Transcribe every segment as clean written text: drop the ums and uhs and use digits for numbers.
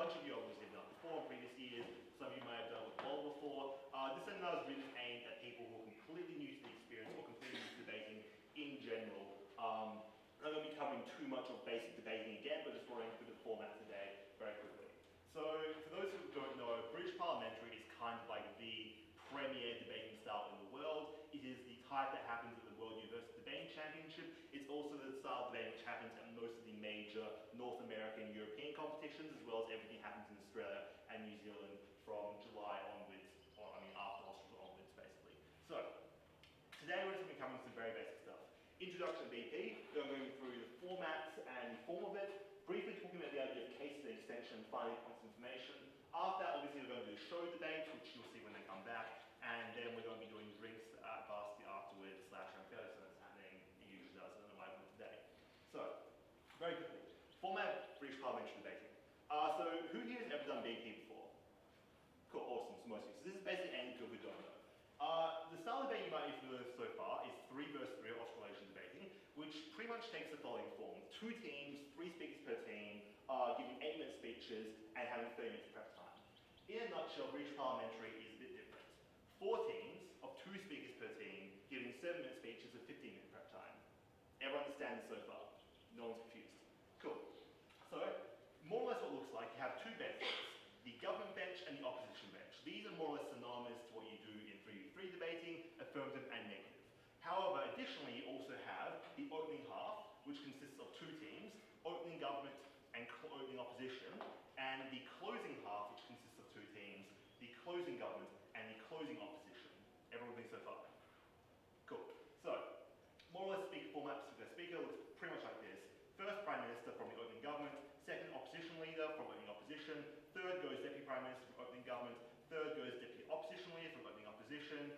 bunch of you obviously have done before in previous years. Some of you may have done it well before. This seminar is really aimed at people who are completely new to the experience or completely new to debating in general. I'm not going to be covering too much of basic debating again, but just running through the format today very quickly. So, for those who don't know, British Parliamentary is kind of like the premier debating style in the world. It is the type that happens at the World University Debating Championship. It's also the style of debating which happens at most of the major North American and European competitions, as well as everything happens in Australia and New Zealand from July onwards, after Austria onwards, basically. So, today we're just going to be covering some very basic stuff. Introduction to BP, we're going through the formats and the form of it, briefly talking about the idea of cases and extension and finding points of information. After that, obviously, we're going to do show debates, which you'll see when they come back, and then we're going to be doing drinks at Varsity afterwards, / unfair, so that's happening, it usually does, I don't know why I'm today. So, very quickly, format British Parliamentary debating. So, who here has ever done BP before? Cool, awesome, so most of you. So this is basically aimed at people who don't know. The style of debate you might be familiar with so far is 3 versus 3 Australasian debating, which pretty much takes the following form. 2 teams, 3 speakers per team, giving 8-minute speeches and having 30 minutes prep time. In a nutshell, British Parliamentary is a bit different. 4 teams of 2 speakers per team, giving 7-minute speeches with 15-minute prep time. Everyone understands so far? No one's confused. Cool. So, more or less what it looks like, you have 2 benches. The government bench and the opposition bench. These are more or less synonymous to what you do in 3v3 debating, affirmative and negative. However, additionally, you also have the opening half, which consists of 2 teams, opening government and opening opposition, and the closing half, which consists of 2 teams, the closing government and the closing opposition. Everyone with me so far? Cool. So, more or less speaker format, speaker looks pretty much like this. First Prime Minister from the opening government, second opposition leader from opening opposition, third goes Deputy Prime Minister from opening government, third goes Deputy Opposition Leader from opening opposition,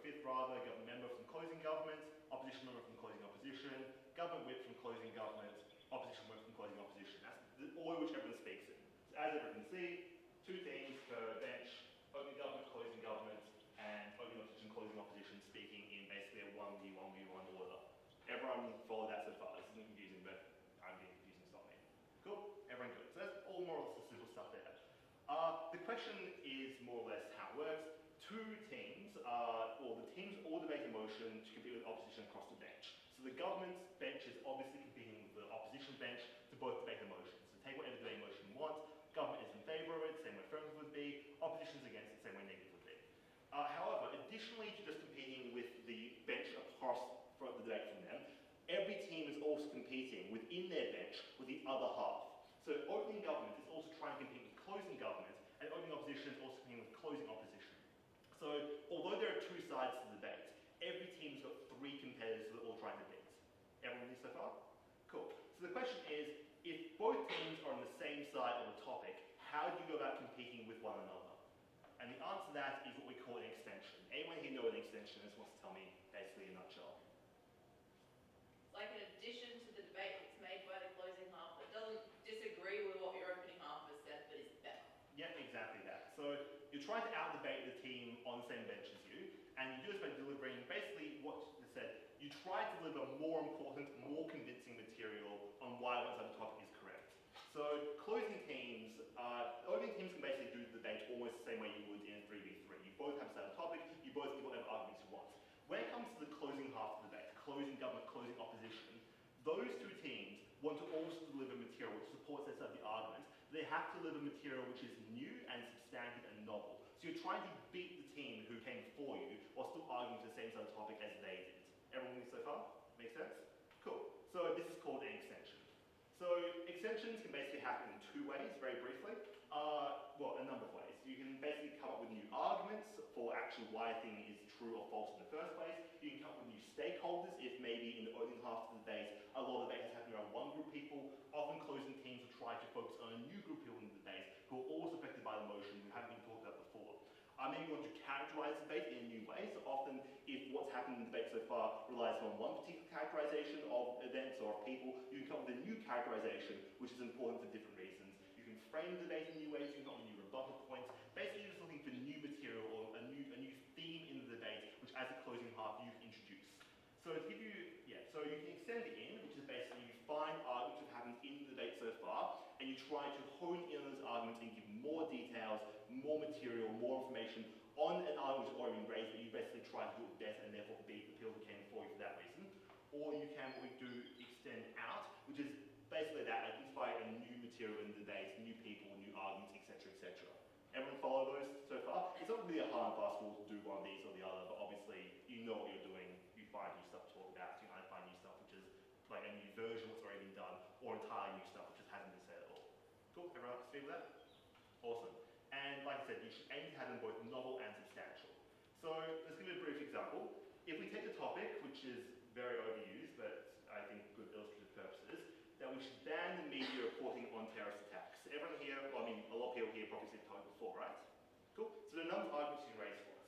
fifth government member from closing government, opposition member from closing opposition, government whip from closing government, opposition whip from closing opposition. That's the order which everyone speaks in. So as everyone can see, 2 teams per bench, opening government, closing government, and opening opposition, closing opposition, speaking in basically a 1v1 order. Everyone follow that so far. This isn't confusing, but I'm getting confusing, stop me. Cool? Everyone good. So that's all more or less the simple stuff there. The question is more or less how it works. 2 teams, the teams all debate a motion to compete with the opposition across the bench. So the government's bench is obviously competing with the opposition bench to both debate the motion. So take whatever debate motion you want. Government is in favour of it, same way affirmative would be. Opposition's against it, same way negative would be. However, additionally to just competing with the bench across the debate from them, every team is also competing within their bench with the other half. So opening government is also trying to compete with closing government, and opening opposition is also competing with closing opposition. So although there are 2 sides to the debate, every team's got 3 competitors that are all trying to beat. Everyone with me so far? Cool. So the question is, if both teams are on the same side of the topic, how do you go about competing with one another? And the answer to that is what we call an extension. Anyone here know what an extension is? Wants to tell me basically in a nutshell? Like an addition to the debate that's made by the closing half that doesn't disagree with what your opening half has said, but is better. Yeah, exactly that. So you're trying to out-debate the team on the same bench as you, and you do this by delivering basically what you said. You try to deliver more important, more convincing material on why one side of the topic is correct. So closing teams, opening teams can basically do the debate almost the same way you would in a 3v3. You both have the same topic, you both give whatever arguments you want. When it comes to the closing half of the debate, closing government, closing opposition, those 2 teams want to also deliver material which supports their side of the argument. They have to deliver material which is new and substantive and novel. So you're trying to beat the team who came before you while still arguing for the same side of the topic as they did. Everyone with me so far? Make sense? Cool. So this is called an extension. So extensions can basically happen in 2 ways, very briefly. A number of ways. You can basically come up with new arguments for actually why a thing is true or false in the first place. You can come up with new stakeholders if maybe in the opening half of the debate, a lot of debate has happened around one group of people. Often closing teams will try to focus on a new group of people in the debate who are also affected by the motion who haven't been talked about before. Maybe you want to characterise the debate in a new way. So often, if what's happened in the debate so far relies on one particular characterisation of events or of people, you can come up with a new characterisation which is important for different reasons. You can frame the debate in new ways, you can come up with new rebuttal points. Basically, you're just looking for new material or a new theme in the debate, which as a closing half you introduce. So to give you, so you can extend it in, which is basically you find arguments that have happened in the debate so far, and you try to more information on an argument which has already been raised, but you basically try to do it better and therefore beat the people who came before you for that reason. Or you can, what we do, extend out, which is basically that, like inspire a new material in the debates, new people, new arguments, etc., etc. Everyone follow those so far? It's not really a hard and fast rule to do one of these or the other, but obviously you know what you're doing, you find new stuff to talk about, you might find new stuff which is like a new version of what's already been done, or entirely new stuff which just hasn't been said at all. Cool, everyone up to speed with that? Awesome. And like I said, you should aim to have them both novel and substantial. So let's give you a brief example. If we take the topic, which is very overused, but I think good illustrative purposes, that we should ban the media reporting on terrorist attacks. Everyone here, well, I mean, a lot of people here probably seen the topic before, right? Cool. So there are a number of arguments you can raise for it.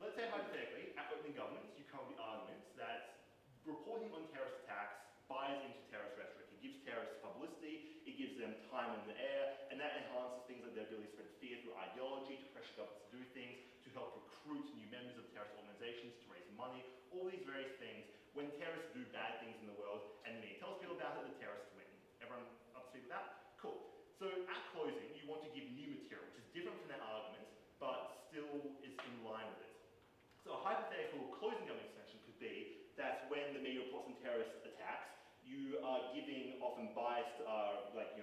Let's say hypothetically, at opening governments, you come with the arguments that reporting on terrorist attacks buys into terrorist rhetoric. It gives terrorists publicity, it gives them time in the air, and that enhances things like their ability to spread fear through ideology, to pressure governments to do things, to help recruit new members of terrorist organizations, to raise money, all these various things. When terrorists do bad things in the world and the media tells people about it, the terrorists win. Everyone up to speed with that? Cool. So at closing, you want to give new material, which is different from that argument, but still is in line with it. So a hypothetical closing government extension could be that when the media reports on terrorist attacks, you are giving often biased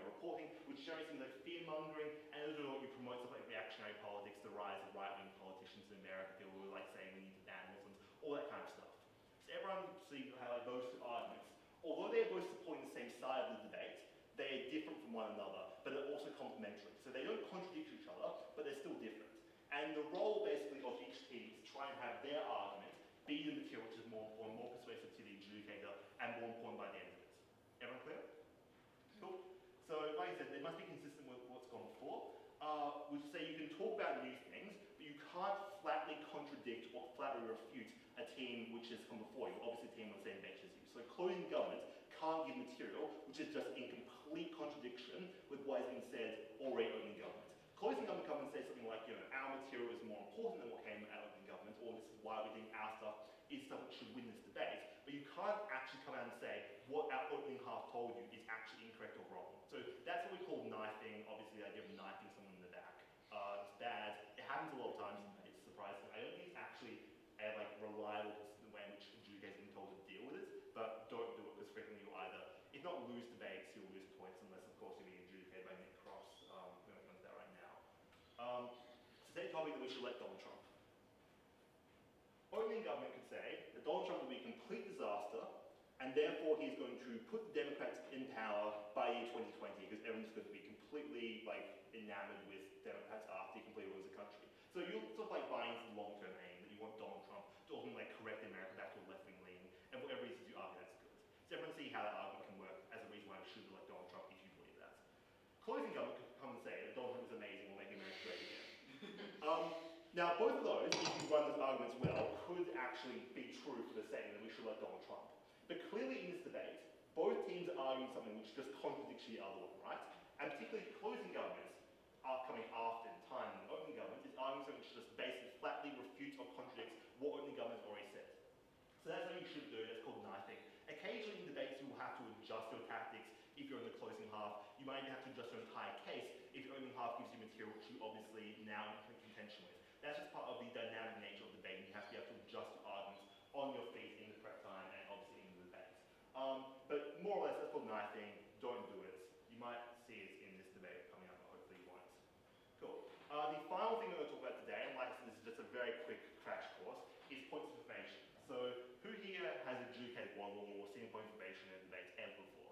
reporting, which generates things like fear-mongering, and as a result you promote stuff like reactionary politics, the rise of right-wing politicians in America, people who are like saying we need to ban Muslims, all that kind of stuff. So everyone sees how like those two arguments, although they're both supporting the same side of the debate, they are different from one another, but they're also complementary. So they don't contradict each other, but they're still different. And the role basically of each team is to try and have their argument be the material which is more important, more persuasive to the adjudicator, and more important by the end of it. Everyone clear? Cool. So like I said, they must be consistent with what's gone before, which say you can talk about new things, but you can't flatly contradict or flatly refute a team which has come before you, obviously a team on the same bench as you. So closing government can't give material which is just in complete contradiction with what has been said already opening government. Closing government comes and say something like, our material is more important than what came out of opening government, or this is why we think our stuff is stuff that should win this debate, but you can't actually come out and say what our opening half told you is actually incorrect or wrong. So that's what we call knifing, obviously the idea of knifing someone in the back. It's bad, it happens a lot of times, it's surprising. I don't think it's actually a reliable consistent way in which adjudicators have been told to deal with it, but don't do it because frequently you'll either, if not lose debates, you'll lose points, unless of course you're being adjudicated by Nick Cross. We're not going to that right now. Today's topic that we should let Donald Trump. Opening government could say that Donald Trump will be a complete disaster, and therefore he's going to put the Democrats in power by year 2020, because everyone's going to be completely enamored with Democrats after he completely ruins the country. So you're sort of buying into the long-term aim that you want Donald Trump to ultimately correct America back to a left-wing lean, and for whatever reasons you argue that's good. So everyone see how that argument can work as a reason why we should elect Donald Trump if you believe that. Closing government could come and say that Donald Trump is amazing, we'll make America great again. Now, both of those, if you run those arguments well, could actually be true for the saying that we should elect Donald Trump. But clearly in this debate, both teams are arguing something which just contradicts the other one, right? And particularly closing governments are coming after in time, and opening government is arguing something which just basically flatly refutes or contradicts what opening government has already said. So that's what you should do, that's called knifing. Occasionally in debates you will have to adjust your tactics if you're in the closing half. You might even have to adjust your entire case if your opening half gives you material which you obviously now in contention with. That's just part of the dynamic nature of debating. You have to be able to adjust your arguments on your feet in the correct time and obviously in the debate. But more or less, that's called knifing. Don't do it. You might see it in this debate coming up, but hopefully you won't. Cool. The final thing we're going to talk about today, and like I said, this is just a very quick crash course, is points of information. So who here has adjudicated one or seen point of information in a debate ever before?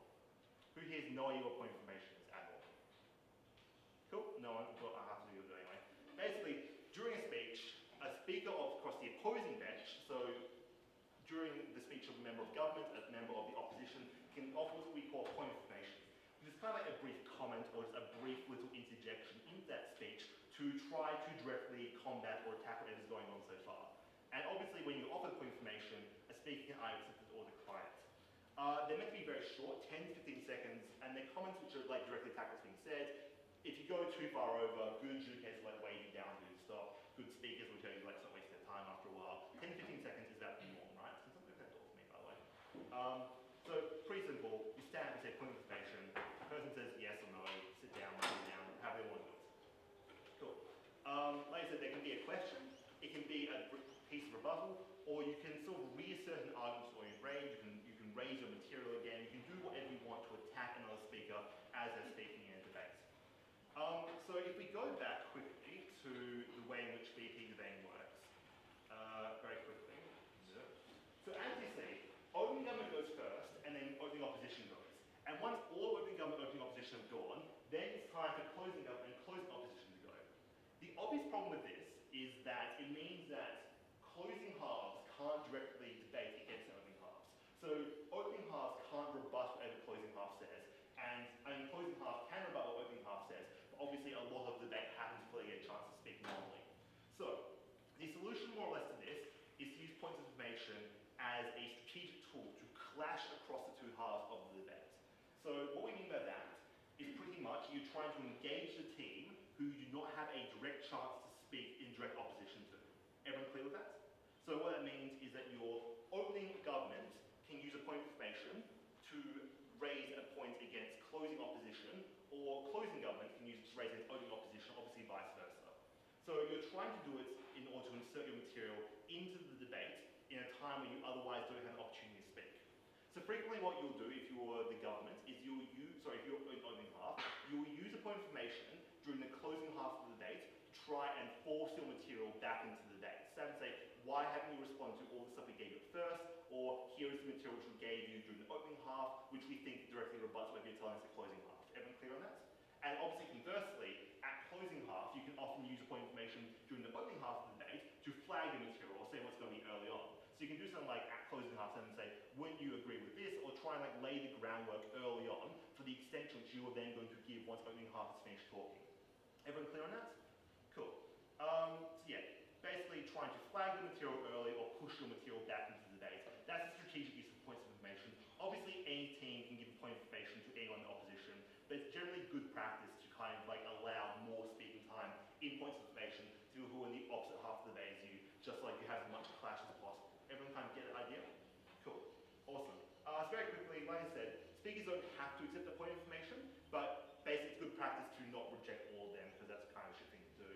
Who here has no idea what point of information is at all? Cool. No one? Well, I have to do it anyway. Basically, during a speech, a speaker across the opposing bench, so during the speech of a member of government, a member of the opposition, can offer what we call a point of information, which is kind of like a brief comment or just a brief little interjection into that speech to try to directly combat or attack whatever's going on so far. And obviously when you offer the point of information, a speaker can either accept it or decline it. They're meant to be very short, 10 to 15 seconds, and they're comments which are directly attack what's being said. If you go too far over, good adjudicators will wave you down to stop. Good speakers will tell you stop wasting their time after a while. 10 to 15 seconds is about the norm, right? So it's not that door for me, by the way. So pretty simple. You stand and say point of information. The person says yes or no, sit down, however they want to do it. Cool. Like I said, there can be a rebuttal, or you can sort of reassert an argument or your range, you can raise your material again, you can do whatever you want to attack another speaker as they're speaking in a debate. So if we go back quickly to the way in which VP debating works, very quickly. So as you see, opening government goes first, and then opening opposition goes. And once all opening government and opening opposition have gone, then it's time for closing government and closing opposition to go. The obvious problem with this is that it means that closing halves can't directly debate against opening halves. So opening halves can't rebut whatever closing half says, and closing half can rebut what opening half says, but obviously a lot of debate happens before they get a chance to speak normally. So the solution more or less to this is to use points of information as a strategic tool to clash across the two halves of the debate. So what we mean by that is pretty much you're trying to engage the team who you do not have a direct chance to speak in direct opposition to. Everyone clear with that? So what that means is that your opening government can use a point of information to raise a point against closing opposition, or closing government can use it to raise an opening opposition, obviously vice versa. So you're trying to do it in order to insert your material into the debate in a time when you otherwise don't have an opportunity to speak. So frequently what you'll do if you're the government is if you're in opening half, you'll use a point of information during the closing half of the debate to try and force your material back into the debate. So say, why haven't you responded to all the stuff we gave you at first? Or here is the material which we gave you during the opening half, which we think directly rebuts what you're telling us at closing half. Everyone clear on that? And obviously conversely, at closing half, you can often use a point of information during the opening half of the debate to flag the material or say what's going to be early on. So you can do something like at closing half and say, wouldn't you agree with this? Or try and like lay the groundwork early on for the extent to which you are then going to give once opening half is finished talking. Everyone clear on that? Cool. So yeah, basically trying to flag the material early or push your material back into the debate. That's a strategic use of points of information. Obviously any team can give a point of information to anyone in the opposition, but it's generally good practice to kind of like allow more speaking time in points of information to people who are in the opposite half of the debate as you, just like you have as much clash as possible. Everyone kind of get that idea? Cool. Awesome. So very quickly, like I said, speakers don't have to accept the point of information, but basically it's good practice to not reject all of them because that's kind of a shit thing to do.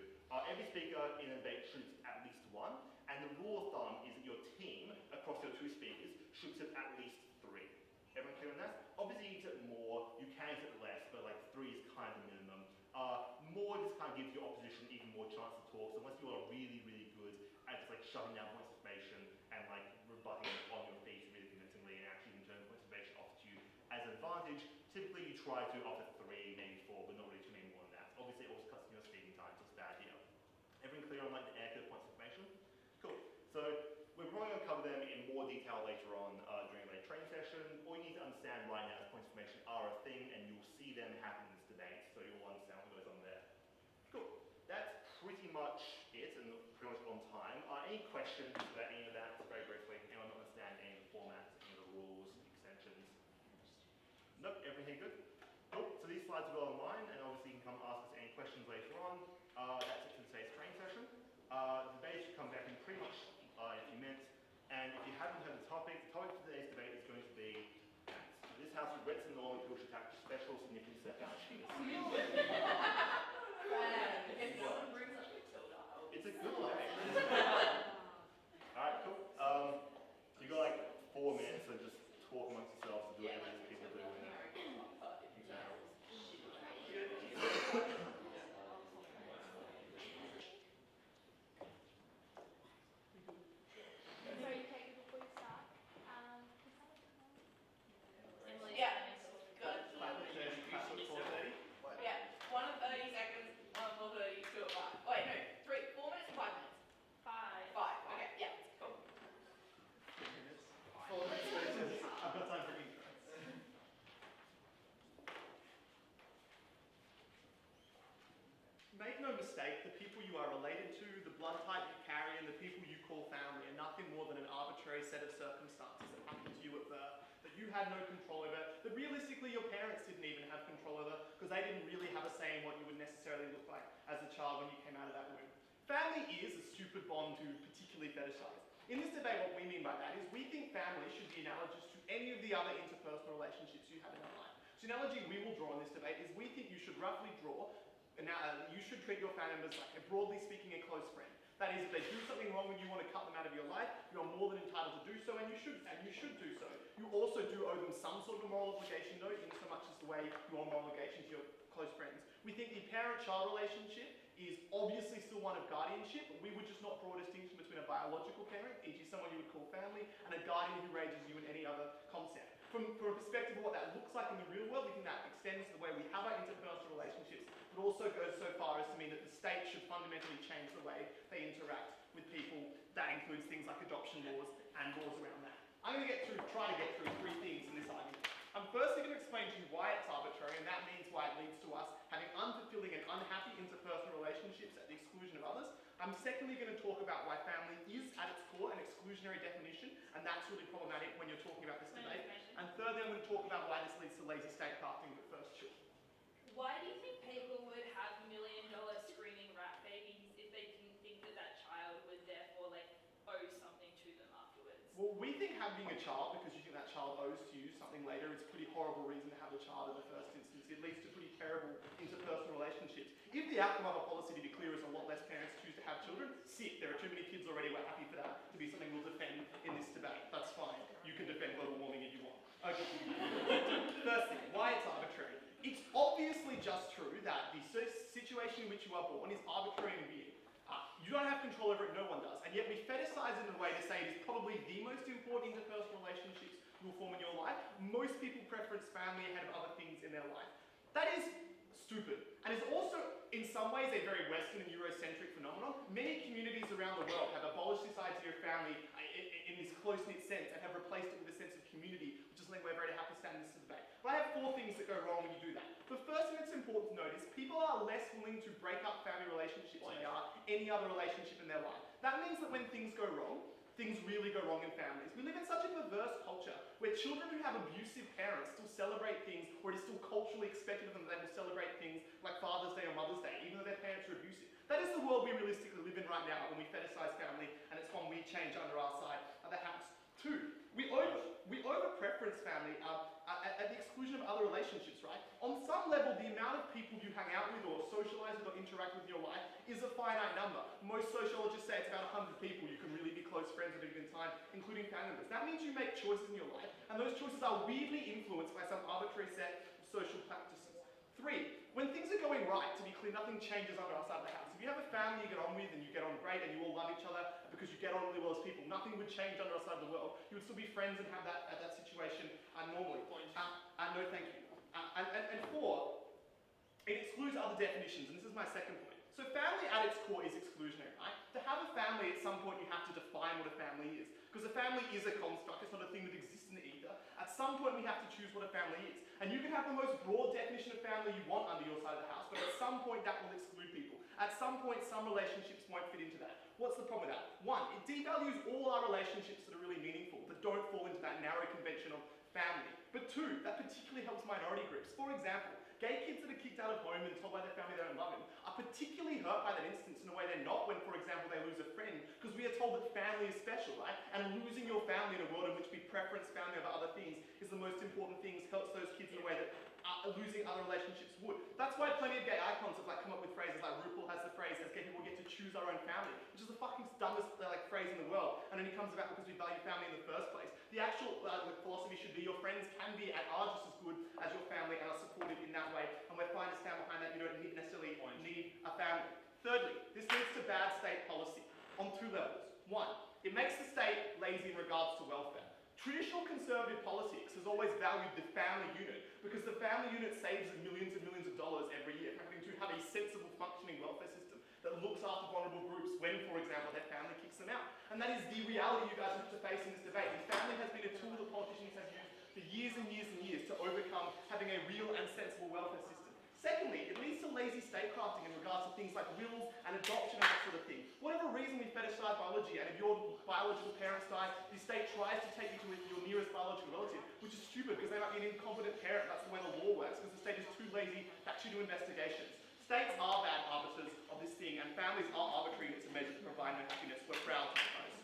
Every speaker in a debate should accept at least one, and the rule of thumb is that your team, across your two speakers, should accept at least 3. Everyone clear on that? Obviously you accept more, you can accept less, but like 3 is kind of the minimum. More just kind of gives your opposition even more chance to talk, so unless you are really, really good at just like shutting down points of information and like rebutting on your feet really convincingly and actually even turn points of information off to you as an advantage, typically you try to offer 3, maybe 4, but not really too many more than that. Obviously it also cuts in your speaking time, so it's bad here. Everyone clear on like the anchor points of information? Cool. So we're probably going to cover them in more detail later on during a later training session. All you need to understand right now is points of information are a thing and you'll see them happen in this debate, so you'll understand what goes on there. Cool. That's pretty much it and pretty much on time. Any questions about any of that, very briefly? Anyone not understand any of the formats, any of the rules, extensions? Nope, everything good? Cool. So these slides will go online and obviously you can come ask us any questions later on. That's it for today's training session. The debate should come back in pretty much in a few minutes. And if you haven't heard the topic for today's debate is going to be this house regrets the norm people should have special significant circumstances. If no one brings up Matilda, it's a good debate. Alright, cool. You got like 4 minutes, so just talk amongst yourselves and do whatever these people do. Make no mistake, the people you are related to, the blood type you carry, and the people you call family are nothing more than an arbitrary set of circumstances that happened to you at birth, that you had no control over, that realistically your parents didn't even have control over, because they didn't really have a say in what you would necessarily look like as a child when you came out of that womb. Family is a stupid bond to particularly fetishize. In this debate, what we mean by that is we think family should be analogous to any of the other interpersonal relationships you have in your life. So the analogy we will draw in this debate is we think you should roughly draw. Now, you should treat your family members like, broadly speaking, a close friend. That is, if they do something something wrong and you want to cut them out of your life, you are more than entitled to do so, and you should do so. You also do owe them some sort of a moral obligation, though, in so much as the way you owe moral obligation to your close friends. We think the parent-child relationship is obviously still one of guardianship, but we would just not draw a distinction between a biological parent, e.g. someone you would call family, and a guardian who raises you in any other concept. From a perspective of what that looks like in the real world, we think that extends to the way we have our interpersonal relationships, but also goes so far as to mean that the state should fundamentally change the way they interact with people. That includes things like adoption laws and laws around that. I'm going to try to get through three things in this argument. I'm firstly going to explain to you why it's arbitrary, and that means why it leads to us having unfulfilling and unhappy interpersonal relationships at the exclusion of others. I'm secondly going to talk about why family is at its core an exclusionary definition, and that's really problematic when you're talking about this debate. And thirdly, I'm going to talk about why this leads to lazy state crafting but first children. Why do you think people would have million-dollar screaming rat babies if they didn't think that that child would therefore owe something to them afterwards? Well, we think having a child because you think that child owes to you something later is a pretty horrible reason to have a child in the first instance. It leads to pretty terrible interpersonal relationships. If the outcome of a policy, to be clear, is a lot less parents choose to have children, sick. There are too many kids already. We're happy for that to be something we'll defend in this debate. That's fine. You can defend global warming if you want. Okay. First thing, why it's arbitrary. It's obviously just true that the situation in which you are born is arbitrary and weird. You don't have control over it, no one does. And yet we fetishize it in a way to say it is probably the most important interpersonal relationships you'll form in your life. Most people preference family ahead of other things in their life. That is stupid. And is also, in some ways, a very Western and Eurocentric phenomenon. Many communities around the world have abolished this idea of family in this close-knit sense and have replaced it with a sense of community, which is something we're very happy to stand in this debate. But I have four things that go wrong when you do that. The first thing that's important to note is people are less willing to break up family relationships than they are any other relationship in their life. That means that when things go wrong, things really go wrong in families. We live in such a perverse culture where children who have abusive parents still celebrate things, or it is still culturally expected of them that they will celebrate things like Father's Day or Mother's Day, even though their parents are abusive. That is the world we realistically live in right now when we fetishize family, and it's one we change under our side of the house. Two, we over-preference family at the exclusion of other relationships, right? On some level, the amount of people you hang out with or socialize with or interact with in your life is a finite number. Most sociologists say it's about 100 people you can really be close friends at a given time, including family members. That means you make choices in your life, and those choices are weirdly influenced by some arbitrary set of social practices. Three, when things are going right, to be clear, nothing changes under our side of the house. If you have a family you get on with and you get on great and you all love each other because you get on really well as people, nothing would change under our side of the world. You would still be friends and have that situation normally. No, thank you. And four, it excludes other definitions, and this is my second point. So family at its core is exclusionary, right? To have a family, at some point you have to define what a family is. Because a family is a construct, it's not a thing that exists in the ether. At some point we have to choose what a family is. And you can have the most broad definition of family you want under your side of the house, but at some point that will exclude people. At some point some relationships won't fit into that. What's the problem with that? One, it devalues all our relationships that are really meaningful, that don't fall into that narrow convention of family. But two, that particularly helps minority groups. For example, gay kids that are kicked out of home and told by their family they don't love him are particularly hurt by that instance in a way they're not when, for example, they lose a friend, because we are told that family is special, right? And losing your family in a world in which we preference family over other things is the most important thing, helps those kids in a way that losing other relationships would. That's why plenty of gay icons have come up with phrases like RuPaul has the phrase, as gay people get to choose our own family, which is the fucking dumbest phrase in the world, and only comes about because we value family in the first place. The actual philosophy should be your friends can be and are just as good as your family and are supported in that way, and we're fine to stand behind that. You don't necessarily need a family. Thirdly, this leads to bad state policy on two levels. One, it makes the state lazy in regards to welfare. Traditional conservative politics has always valued the family unit because the family unit saves them millions and millions of dollars every year for having to have a sensible functioning welfare system that looks after vulnerable groups when, for example, their family kicks them out. And that is the reality you guys have to face in this debate. The family has been a tool that politicians have used for years and years and years to overcome having a real and sensible welfare system. Secondly, it leads to lazy statecrafting in regards to things like wills and adoption and that sort of thing. Whatever reason we fetishize biology, and if your biological parents die, the state tries to take you to your nearest biological relative, which is stupid because they might be an incompetent parent. That's the way the law works, because the state is too lazy to actually do investigations. States are bad arbiters of this thing, and families are arbitrary in its measure to provide no happiness. We're proud to propose.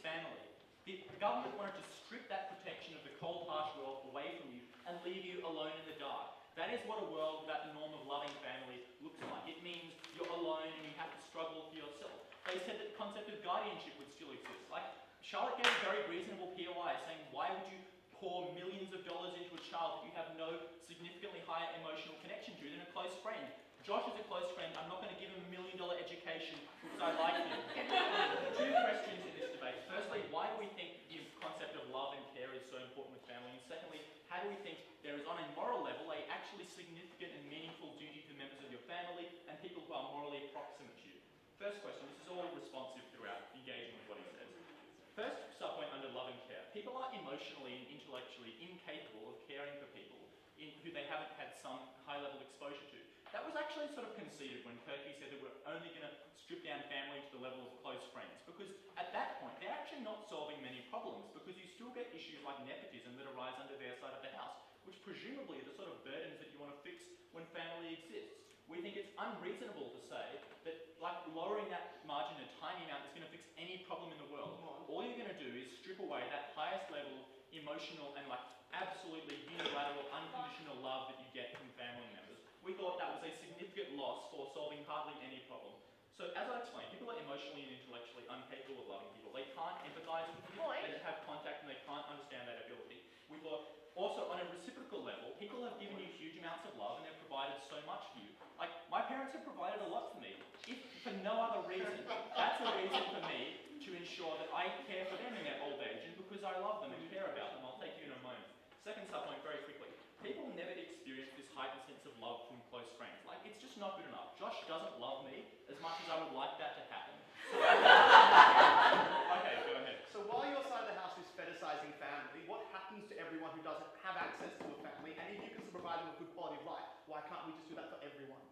family. The government wanted to strip that protection of the cold, harsh world away from you and leave you alone in the dark. That is what a world without the norm of loving family looks like. It means you're alone and you have to struggle for yourself. They said that the concept of guardianship would still exist. Like, Charlotte gave a very reasonable POI saying, why would you pour millions of dollars into a child that you have no significantly higher emotional connection to than a close friend? Josh is a close friend. I'm not going to give him $1 million education because I like him. Two questions in this debate. Firstly, why do we think the concept of love and care is so important with family? And secondly, how do we think there is, on a moral level, a actually significant and meaningful duty to members of your family and people who are morally proximate to you? First question, this is all responsive throughout, engaging with what he says. First subpoint under love and care. People are emotionally and intellectually incapable of caring for people who they haven't had some high-level exposure to. That was actually sort of conceded when Kirkby said that we're only going to strip down family to the level of close friends, because at that point, they're actually not solving many problems, because you still get issues like nepotism that arise under their side of the house, which presumably are the sort of burdens that you want to fix when family exists. We think it's unreasonable to say that, like, lowering that margin a tiny amount is going to fix any problem in the world. All you're going to do is strip away that highest level emotional and, like, absolutely unilateral, unconditional love that you get from family members. We thought that was a significant loss for solving hardly any problem. So, as I explained, people are emotionally and intellectually incapable of loving people. They can't empathise with people, they don't have contact, and they can't understand that ability. We thought, also, on a reciprocal level, people have given you huge amounts of love and they've provided so much for you. Like, my parents have provided a lot for me. If for no other reason, that's a reason for me to ensure that I care for them in their old age, and because I love them and care about them. I'll take you in a moment. Second subpoint, very quickly. People never experience this heightened sense of love from close friends. Like, it's just not good enough. Josh doesn't love me as much as I would like that to happen. Okay, go ahead. So while your side of the house is fetishizing family, what happens to everyone who doesn't have access to a family? And if you can provide them with good quality of life, why can't we just do that for everyone?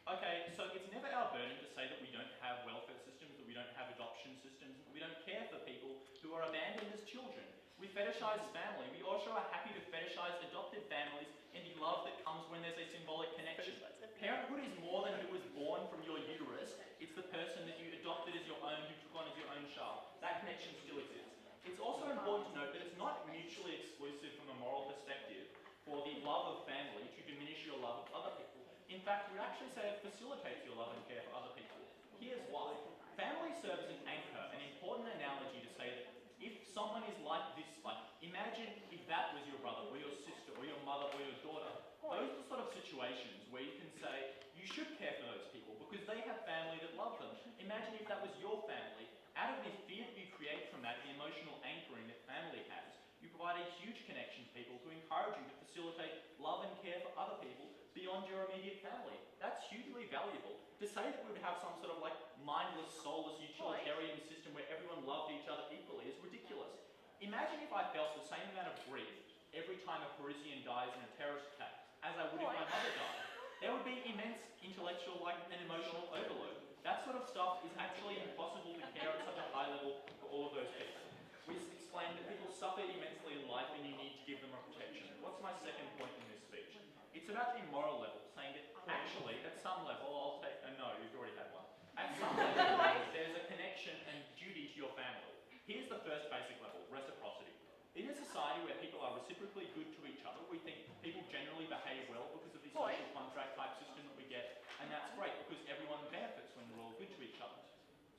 Okay, so it's never our burden to say that we don't have welfare systems, that we don't have adoption systems, that we don't care for people who are abandoned as children. We fetishize family. We also are happy to fetishize adopted families and the love that comes when there's a symbolic connection. Parenthood is more than who was born from your uterus. It's the person that you adopted as your own, who took on as your own child. That connection still exists. It's also important to note that it's not mutually exclusive from a moral perspective for the love of family to diminish your love of other people. In fact, we actually say it facilitates your love and care for other people. Here's why. Family serves as an anchor, an important analogy to say that if someone is like this, like, imagine if that was your brother, or your sister, or your mother, or your daughter. Those are the sort of situations where you can say, you should care for those people, because they have family that love them. Imagine if that was your family. Out of the fear that you create from that, the emotional anchoring that family has, you provide a huge connection to people who encourage you to facilitate love and care for other people beyond your immediate family. That's hugely valuable. To say that we would have some sort of like mindless, soulless, utilitarian system where everyone loved each other equally is ridiculous. Imagine if I felt the same amount of grief every time a Parisian dies in a terrorist attack as I would if my mother died. There would be immense intellectual and emotional overload. That sort of stuff is actually impossible to care at such a high level for all of those people. We explained that people suffer immensely in life and you need to give them a protection. What's my second point in this speech? It's about the moral level, saying that actually, at some level, I'll take, no, you've already had one. At some level, there's a connection and duty to your family. Here's the first basic level, reciprocity. In a society where people are reciprocally good to each other, we think people generally behave well because of the social contract type system that we get, and that's great because everyone benefits when we're all good to each other.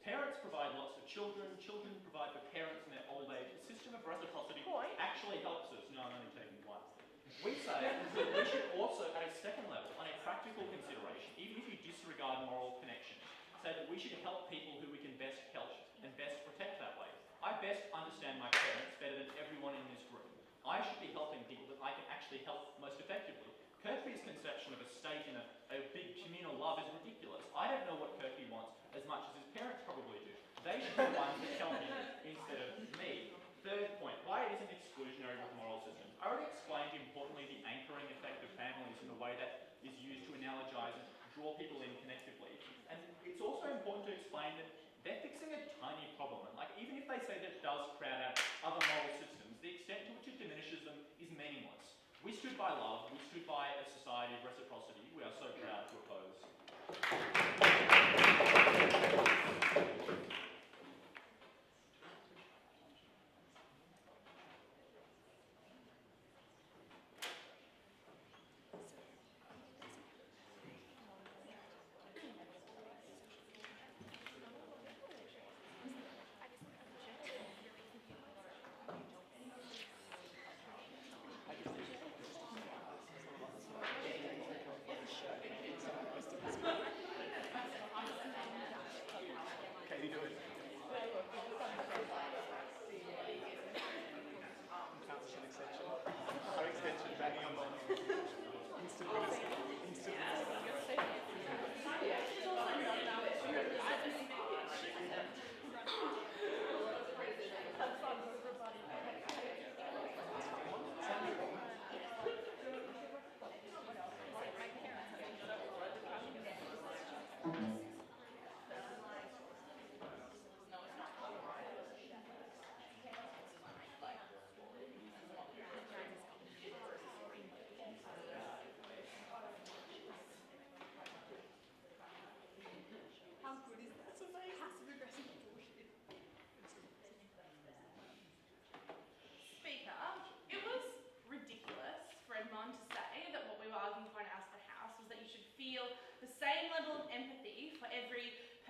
Parents provide lots for children, children provide for parents in their old age. The system of reciprocity actually helps us. No, I'm only taking one. We say that we should also, at a second level, on a practical consideration, even if you disregard moral connections, say that we should help people who we can best help and best protect that way. I best understand my parents better than everyone in this room. I should be helping people that I can actually help most effectively. Kirkby's conception of a state in a big communal love is ridiculous. I don't know what Kirkby wants as much as his parents probably do. They should be the ones that help him instead of me. Third point, why it isn't exclusionary with moral systems. I already explained importantly the anchoring effect of families in the way that is used to analogize and draw people in connectively. And it's also important to explain that they're fixing a tiny problem. And like, even if they say that it does crowd out other moral systems, the extent to which it diminishes them is meaningless. We stood by love, we stood by a society of reciprocity. We are so proud to oppose.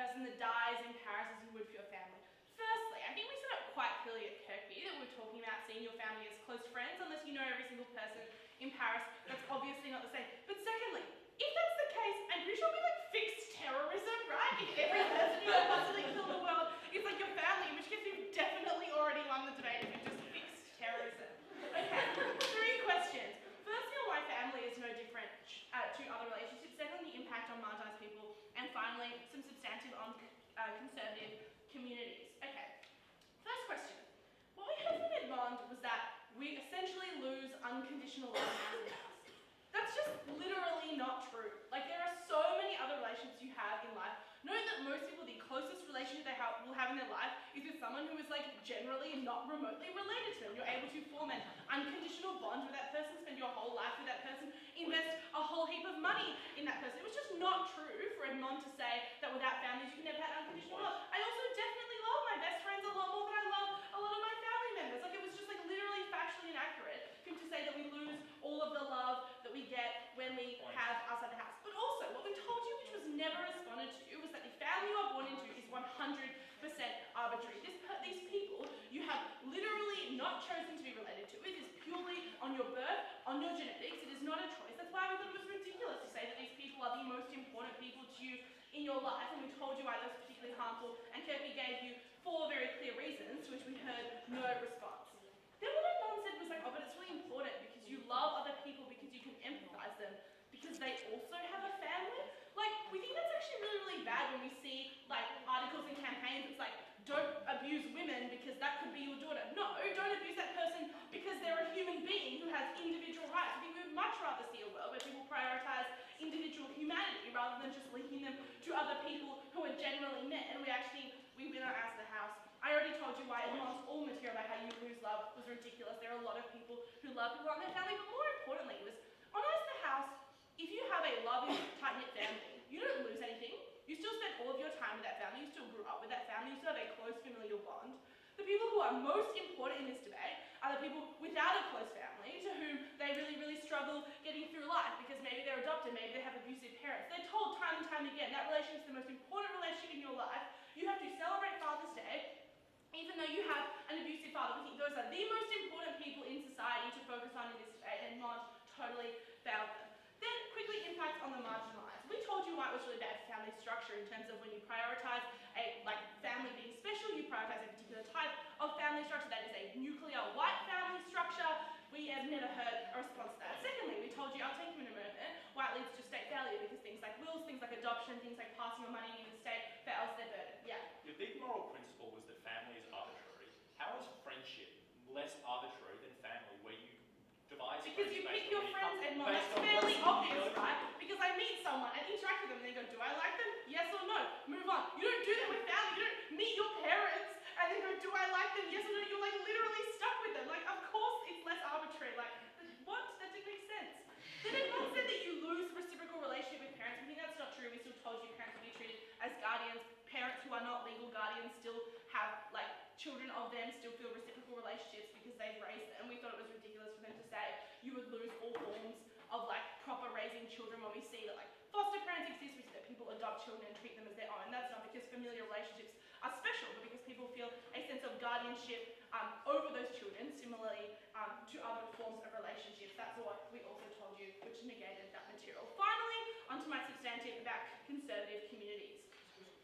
person that dies in Paris as you would for your family. Firstly, I think we set up quite clearly at Kirkby that we're talking about seeing your family as close friends, unless you know every single person in Paris. That's obviously not the same. But secondly, if that's the case, I'm pretty sure we like fixed terrorism, right? If every person you could possibly kill in the world is like your family, in which case we've definitely already won the debate if we've just fixed terrorism. Okay, 3 questions. Firstly, my family is no different to other relationships. Secondly, the impact on marginalised people. And finally, some substantive on conservative communities. Okay, first question. What we heard from Edmond was that we essentially lose unconditional love in our house. That's just literally not true. Like, there are so many other relationships you have in life. Note that most people, the closest relationship they will have in their life is with someone who is like generally not remotely related to them. You're able to form an unconditional bond with that person, spend your whole life with that person, invest a whole heap of money in that person. It was just not true for Edmond to say that without families you can never have unconditional love. I also definitely love my best friends a lot more than I love a lot of my family members. Like, it was just like literally factually inaccurate for him to say that we lose all of the love that we get when we have outside the house. But also, what we told you, which was never responded to, was that the family you are born into is 100% arbitrary. These people you have literally not chosen to be related to. It is purely on your birth, on your genetics. It is not a choice. That's why we thought it was ridiculous to say that these people are the most important people to you in your life, and we told you why those are particularly harmful, and Kirkby gave you 4 very clear reasons, to which we heard no response. Then what Edmond said was like, oh, but it's really important because you love other people because you can empathise them because they also have a family. Like, we think that's actually really, really bad when we see like articles and campaigns. It's like, don't abuse women because that could be your daughter. No, don't abuse that person because they're a human being who has individual rights. I think we would much rather see a world where people prioritise individual humanity rather than just linking them to other people who are generally men. We win our ass the house. I already told you why Edmond's all material about how you lose love was ridiculous. There are a lot of people who love people around their family, but more importantly was, on us the house, if you have a loving, tight-knit family, you don't lose anything. You still spend all of your time with that family, you still grew up with that family, you still have a close familial bond. The people who are most important in this debate are the people without a close family, to whom they really, really struggle getting through life because maybe they're adopted, maybe they have abusive parents. They're told time and time again, that relationship is the most important relationship in your life. You have to celebrate Father's Day, even though you have an abusive father. We think those are the most important people in society to focus on in this debate, and Mont totally failed them. Then, quickly, impact on the marginalised. We told you why it was really bad for family structure in terms of when you prioritise a family being special, you prioritise a particular type of family structure. That is a nuclear white family structure. We have never heard a response to that. Secondly, we told you, I'll take you in a moment, why it leads to state failure, because things like wills, things like adoption, things like passing your money in the state fails their burden. Yeah. Your big moral principle was that family is arbitrary. How is friendship less arbitrary than family, where you devise because you pick your friends, and based that's on fairly what's obvious, right? Because I meet someone and interact with them and they go, do I like them? Yes or no? Move on. You don't do that with family. You don't meet your parents and then go, do I like them? Yes or no? You're like literally stuck with them. Like, of course it's less arbitrary. Like, what? That didn't make sense. Then everyone said that you lose reciprocal relationship with parents. We think that's not true. We still told you parents will be treated as guardians. Parents who are not legal guardians still have, like, children of them still feel reciprocal relationships because they've raised them. We thought it was ridiculous for them to say you would lose all forms of, like, proper raising children when we see that, like, foster parents exist, we see that people adopt children and treat them as their own. That's not because familial relationships are special, but because people feel a sense of guardianship over those children, similarly to other forms of relationships. That's what we also told you, which negated that material. Finally, onto my substantive about conservative communities.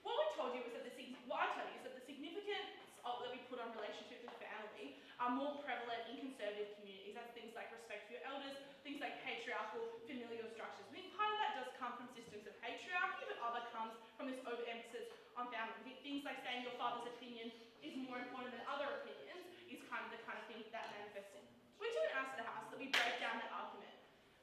What we told you was that what I tell you is that the significance that we put on relationships with family are more prevalent in conservative communities. That's things like respect for your elders, things like patriarchal familial structures. I think part of that does come from systems of patriarchy, but other comes from this overemphasis on family. I think things like saying your father's opinion is more important than other opinions is kind of the kind of thing that manifests in. We do an ask at the house that we break down that argument.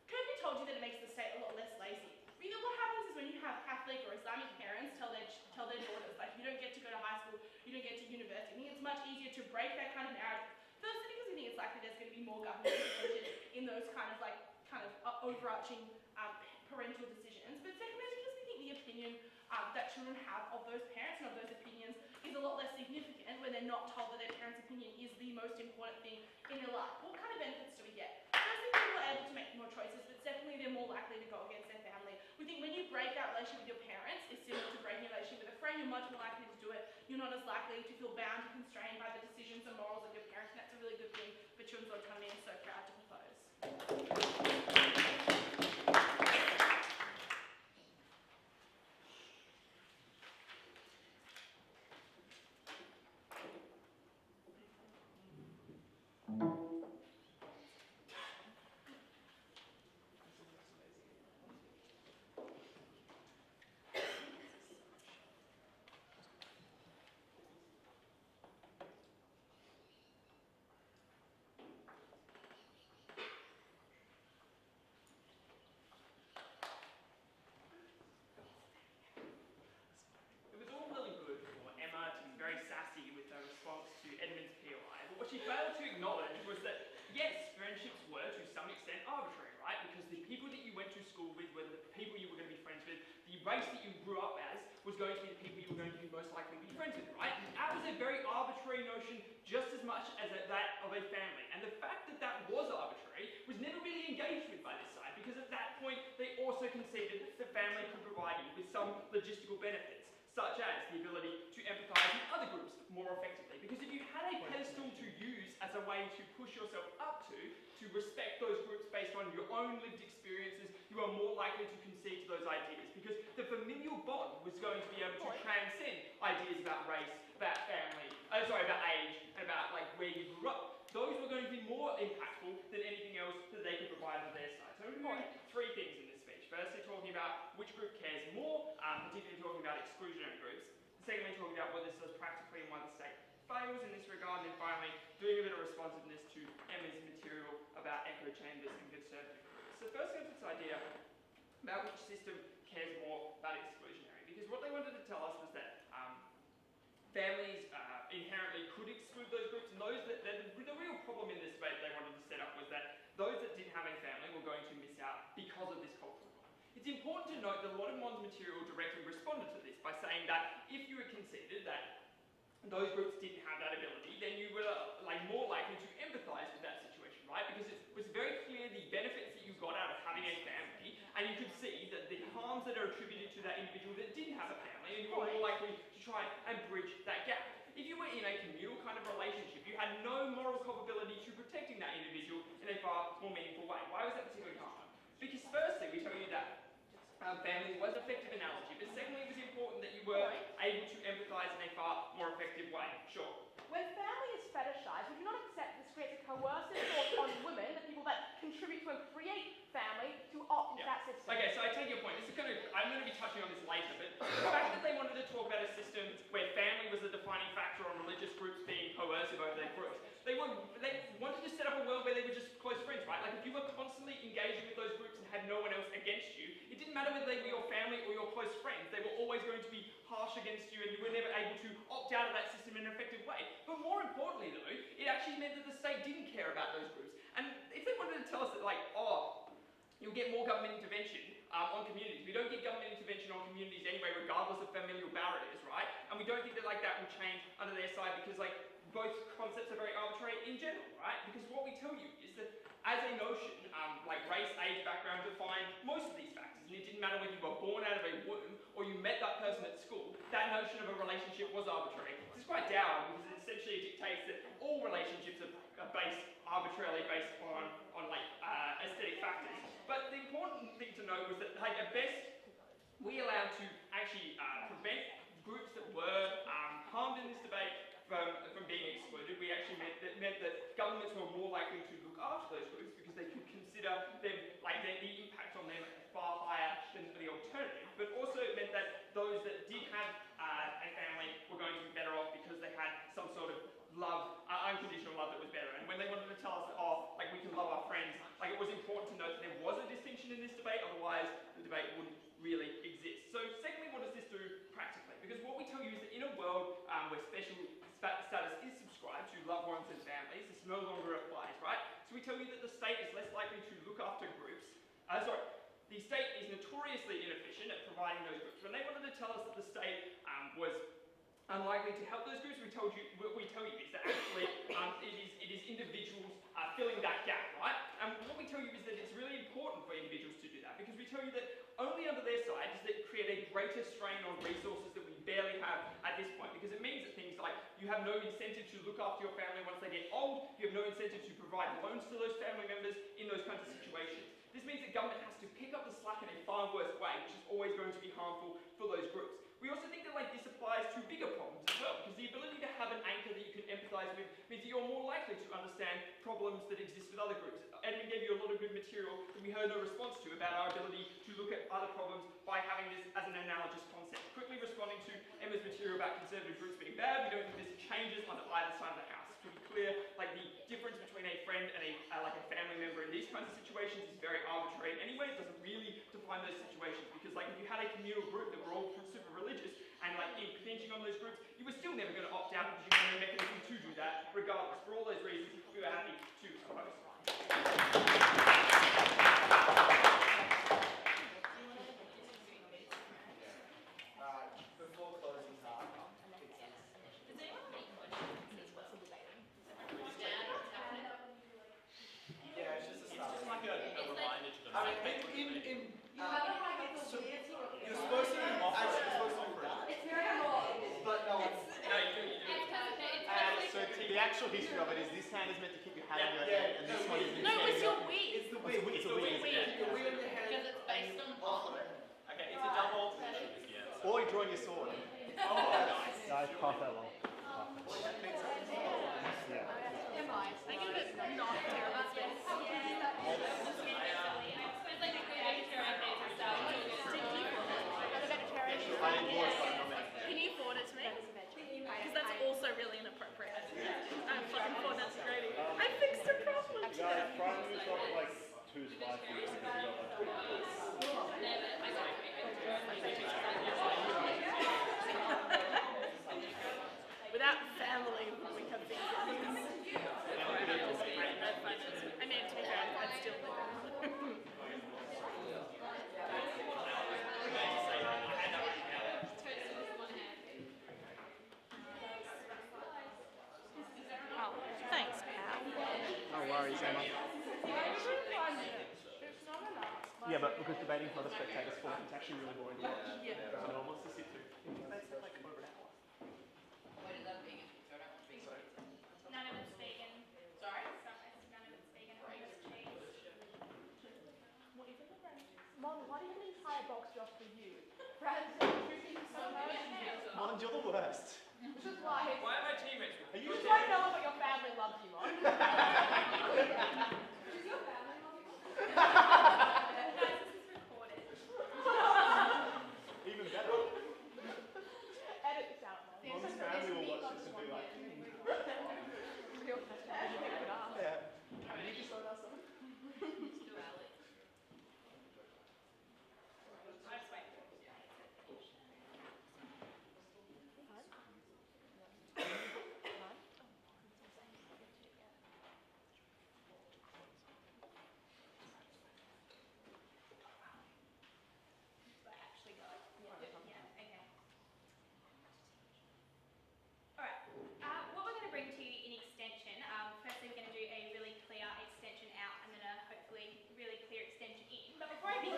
Kirkby told you that it makes the state a lot less lazy. You know, what happens is when you have Catholic or Islamic parents tell their daughters, like, you don't get to go to high school, you don't get to university. I think it's much easier to break that kind of narrative. Firstly, because we think it's likely there's going to be more government intervention in those kind of overarching parental decisions. But secondly, because we think the opinion that children have of those parents and of those opinions is a lot less significant when they're not told that their parents' opinion is the most important thing in their life. What kind of benefits do we get? Firstly, people are able to make more choices, but secondly, they're more likely to go against their family. We think when you break that relationship with your parents, it's similar to breaking a relationship with a friend. and you're much more likely to do it. You're not as likely to feel bound and constrained by the decisions and morals of your parents, and that's a really good thing for children's autonomy, and so proud to propose. It was all well and good for Emma to be very sassy with her response to Edmund's POI, but what she failed to acknowledge was that, yes, friendships were to some extent arbitrary, right? Because the people that you went to school with were the people you were going to be friends with. The race that you grew up as was going to be the people you were going to be most likely to be friends with, right? That was a very arbitrary notion, just as much as that of a family. And the fact that that was arbitrary was never really engaged with by this side, because at that point they also conceded that family could provide you with some logistical benefits, such as the ability to empathise with other groups more effectively. Because if you had a pedestal to use as a way to push yourself up to respect those groups based on your own lived experiences, you are more likely to concede to those ideas. Because the familial bond was going to be able to transcend ideas about race, about family, about age, and about like where you grew up. Those were going to be more impactful than anything else that they could provide on their side. So I'm going to do three things in this speech. Firstly, talking about which group cares more, particularly talking about exclusionary groups. Secondly, talking about what this does practically and why the state fails in this regard. And then finally, doing a bit of responsiveness to Emma's material about echo chambers and conservative groups. So first comes this idea about which system cares more about exclusionary. Because what they wanted to tell us was that families inherently could exclude those groups, and those that the real problem in this debate they wanted to set up was that those that didn't have a family were going to miss out because of this cultural norm. It's important to note that a lot of Mon's material directly responded to this by saying that if you had conceded that those groups didn't have that ability, then you were more likely to empathise with that situation, right? Because it was very clear the benefits that you got out of having a family, and you could see that the harms that are attributed to that individual that didn't have a family, and you were more likely to try and bridge that gap. If you were in a communal kind of relationship, you had no moral culpability to protecting that individual in a far more meaningful way. Why was that particularly hard? Because firstly, we tell you that family was an effective analogy, but secondly, it was important that you were able to empathise in a far more effective way. Sure. When family is fetishised, we do not accept this creates a coercive force on women, the people that contribute to and create family, to opt into that system. Okay, so I take your point. I'm going to be touching on this later, but the fact that they wanted to talk about a system where family was a defining factor on religious groups being coercive over their groups, they wanted to set up a world where they were just close friends, right? Like if you were constantly engaging with those groups and had no one else against you, it didn't matter whether they were your family or your close friends. They were always going to be harsh against you, and you were never able to opt out of that system in an effective way. But more importantly, though, it actually meant that the state didn't care about those groups. And if they wanted to tell us that, you'll get more government intervention on communities. We don't get government intervention on communities anyway, regardless of familial barriers, right? And we don't think that that will change under their side because both concepts are very arbitrary in general, right? Because what we tell you is that as a notion, race, age, background define most of these factors. And it didn't matter whether you were born out of a womb or you met that person at school, that notion of a relationship was arbitrary. This is quite dour because it essentially dictates that all relationships are arbitrarily based on aesthetic factors. But the important thing to note was that at best, we allowed to actually prevent groups that were harmed in this debate from being excluded. We actually meant that governments were more likely to look after those groups because they could consider them, the impact on them far higher than the alternative. But also it meant that those that did have a family were going to be better off because they had some sort of love, unconditional love that was better. And when they wanted to tell us that, we can love our friends, it was important to note that there was a distinction in this debate, otherwise the debate wouldn't really exist. So secondly, what does this do practically? Because what we tell you is that in a world where special status is subscribed to loved ones and families, this no longer applies, right? So we tell you that the state is less likely to look after groups. The state is notoriously inefficient at providing those groups. When they wanted to tell us that the state was unlikely to help those groups, what we tell you is that actually it is individuals filling that gap, right? And what we tell you is that it's really important for individuals to do that because we tell you that only under their side does it create a greater strain on resources that we barely have at this point, because it means that things like you have no incentive to look after your family once they get old, you have no incentive to provide loans to those family members in those kinds of situations. This means that government has to pick up the slack in a far worse way, which is always going to be harmful for those groups. We also think that this applies to bigger problems as well, because the ability to have an anchor that you can empathise with means that you're more likely to understand problems that exist with other groups. Edmund gave you a lot of good material that we heard no response to about our ability to look at other problems by having this as an analogous concept. Quickly responding to Emma's material about conservative groups being bad, we don't think this changes on either side of the house. It's pretty clear, the difference between a friend and a family member in these kinds of situations is very arbitrary anyway. It doesn't really define those situations, because if you had a communal group that were all super religious and impinging on those groups, you were still never going to opt out because you had no mechanism to do that regardless. For all those reasons, we were happy to oppose. Before closing time, Does anyone have any questions as well? yeah, it's just a It's start. just like a reminder to them. I mean, you're supposed to be that, It's very hard. but no one. No, you do. So the actual history of it is this hand is meant to keep your hat on your Yeah, head, and this one is No, it's your wig. It's the It's wig. a wig. Keep your wig on your head. Because it's based on Off it. Okay, it's a double. Yeah. Or you're drawing your sword. Oh, nice. No, it's half that long. Am I? I give it not terrible space. Can you forward it to me? Because that's also really inappropriate. I'm fucking forward that to Grady. I fixed a problem. Guys, primary got like 2 spices because we got like 2 Without family, we have things like this. I mean, to be fair, I'd still Oh, thanks, pal. No worries, Emma. Yeah, but because debating's not a spectator sport, it's actually really boring to watch. Yeah. So no one wants to sit through. Debates take like over an hour. None of it's vegan. Sorry? None of it's vegan. All of it's cheese. Mom, why do you have an entire box just for you? Brad, drinking so much. Mons, you're the worst. This is why. Why am I teammates with Are You you just won't know what your family loves you, Mom. Does your family love you? Guys, this is recorded. even better? Edit this out, Mom. Mom's family will watch this and be like, Real question. yeah. Can you just soda some? Let's do Alex. I just wait. Do I actually go? Yeah, okay. Alright, what we're going to bring to you in extension, firstly we're going to do a really clear extension out and then a hopefully really clear extension in. But before I begin,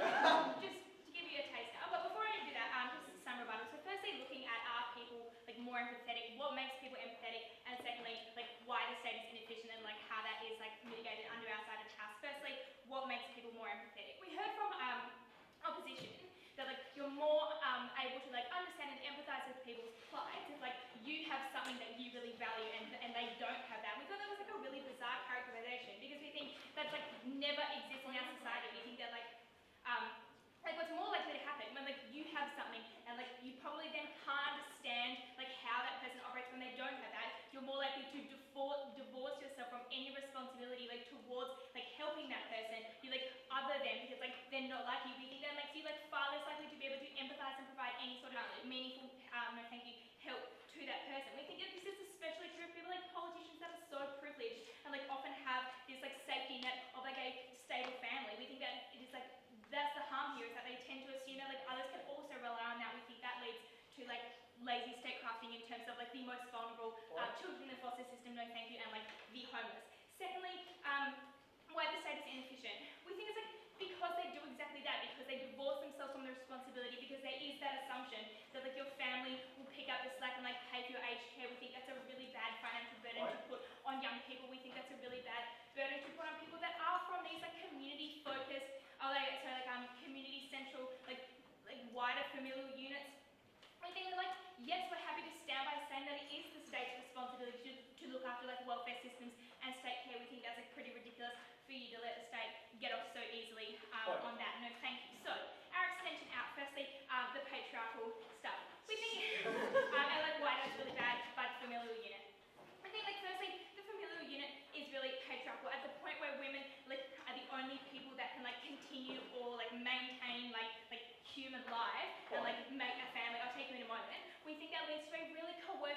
just to give you a taste now, but before I do that, just some rebuttals. So firstly, looking at are people more empathetic, what makes people empathetic, and secondly, why the state is inefficient and how that is mitigated under our side of the house. Firstly, what makes people more empathetic? We heard from opposition that you're more able to understand and empathise with people's plight if you have something that you really value and they don't have that. We thought that was a really bizarre characterization because we think that's never exists in our society. We think that what's more likely to happen when you have something and you probably then can't understand how that person operates when they don't have that, you're more likely to divorce yourself from any responsibility towards helping that person. You're other than because they're not like you. We think that makes you far less likely to be able to empathise and provide any sort of meaningful help to that person. We think that this is especially true of people politicians that are so privileged and often have this safety net of a stable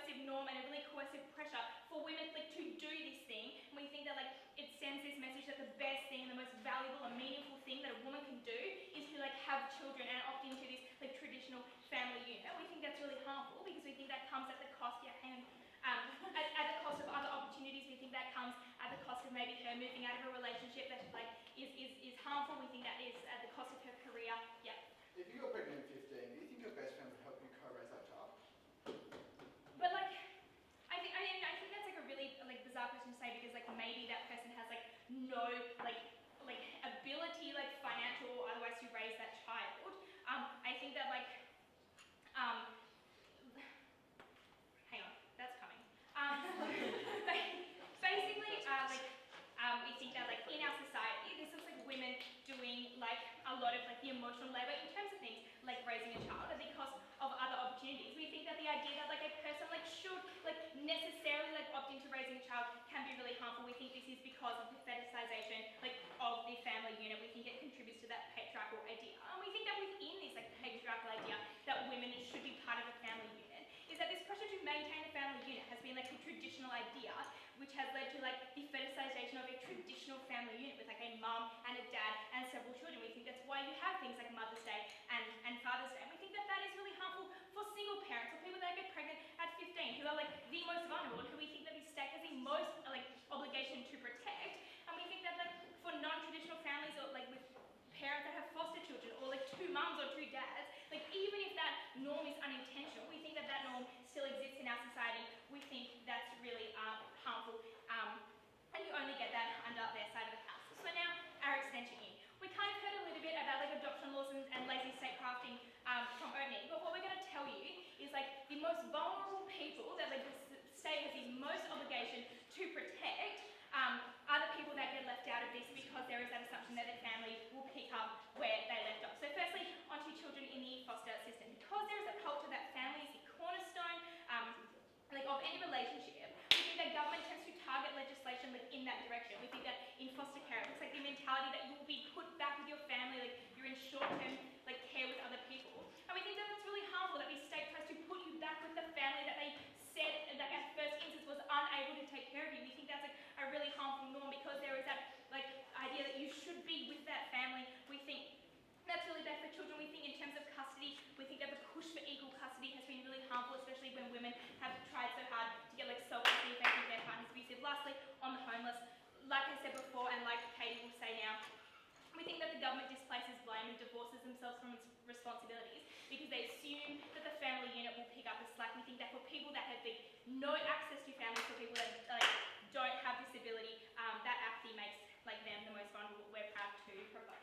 coercive norm and a really coercive pressure for women like to do this thing. And we think that like it sends this message that the best thing, the most valuable and meaningful thing that a woman can do is to like have children and opt into this like traditional family unit. We think that's really harmful because we think that comes at the cost, at the cost of other opportunities. We think that comes at the cost of maybe her moving out of a relationship that like is harmful. We think that is at the cost of her career. Yeah. If you got pregnant at 15, do you think your best friend would help you co-raise that child? But like, I think that's like a really like bizarre question to say because like maybe that person has like no like ability like financial or otherwise to raise that child. I think that like hang on, that's coming. Basically, we think that like in our society, this is like women doing like a lot of like the emotional labor in terms of things like raising a child at the cost of other opportunities. We think that the idea that like a person like should like necessarily like opt into raising a child can be really harmful. We think this is because of the fetishization like of the family unit. We think it contributes to that patriarchal idea. And we think that within this like patriarchal idea that women should be part of a family unit is that this pressure to maintain a family unit has been like a traditional idea which has led to like the fetishization of a traditional family unit with like a mum and a dad and several children. We think that's why you have things like Mother's Day and Father's Day. And we think that that is really harmful for single parents or people that get pregnant at 15 who are like the most vulnerable and who we think that the state has the most like obligation to protect. And we think that like for non-traditional families or like with parents that have foster children or like two mums or two dads, like even if that norm is unintentional, we think that that norm still exists in our society. We think that's really harmful, and you only get that under their side of the house. So now our extension in. We kind of heard a little bit about like adoption laws and lazy statecrafting from Omni, but what we're going to tell you is like the most vulnerable people that like the state has the most obligation to protect are the people that get left out of this because there is that assumption that their family will pick up where they left off. So firstly, onto children in the foster system. Because there is a culture that family is the cornerstone of any relationship, we think that government tends to target legislation like in that direction. We think that in foster care, it's like the mentality that you will be put back with your family, like you're in short-term like care with other people. And we think that that's really harmful that the state tries to put you back with the family that they said like at first instance was unable to take care of you. We think that's like a really harmful norm because there is that like idea that you should be with that family. We think that's really bad for children. We think in terms of custody, we think that the push for equal custody has been really harmful, especially when women have tried so hard to get like self-custody if they think their partner's abusive. Lastly, on the homeless, like I said before and like Katie will say now, we think that the government displaces blame and divorces themselves from its responsibilities because they assume that the family unit will pick up the slack. We think that for people that have no access to families, for people that like don't have this ability, that apathy makes like them the most vulnerable. We're proud to propose.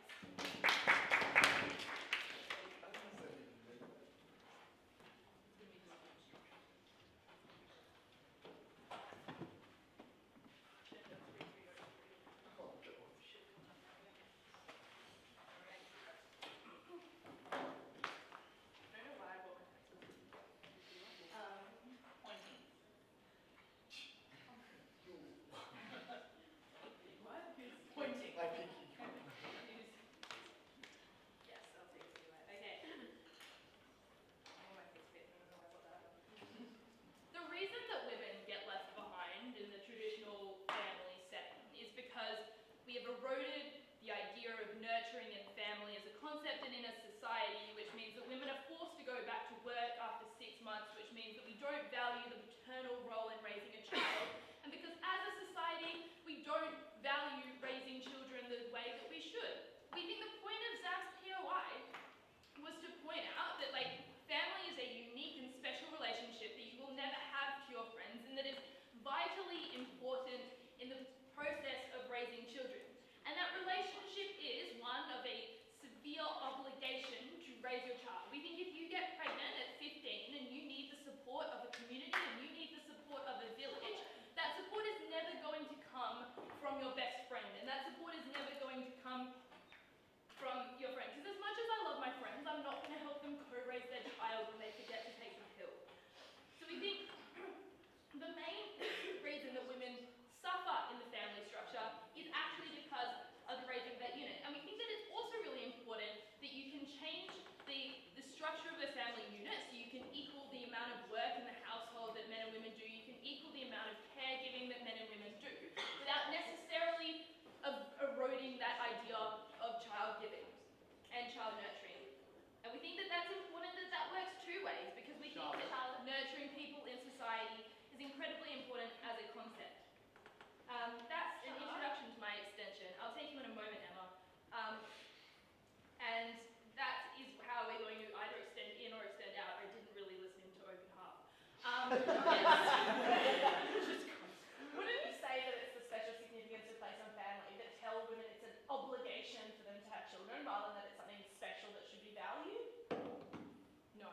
Wouldn't you say that it's the special significance we place on family that tell women it's an obligation for them to have children rather than it's something special that should be valued? No.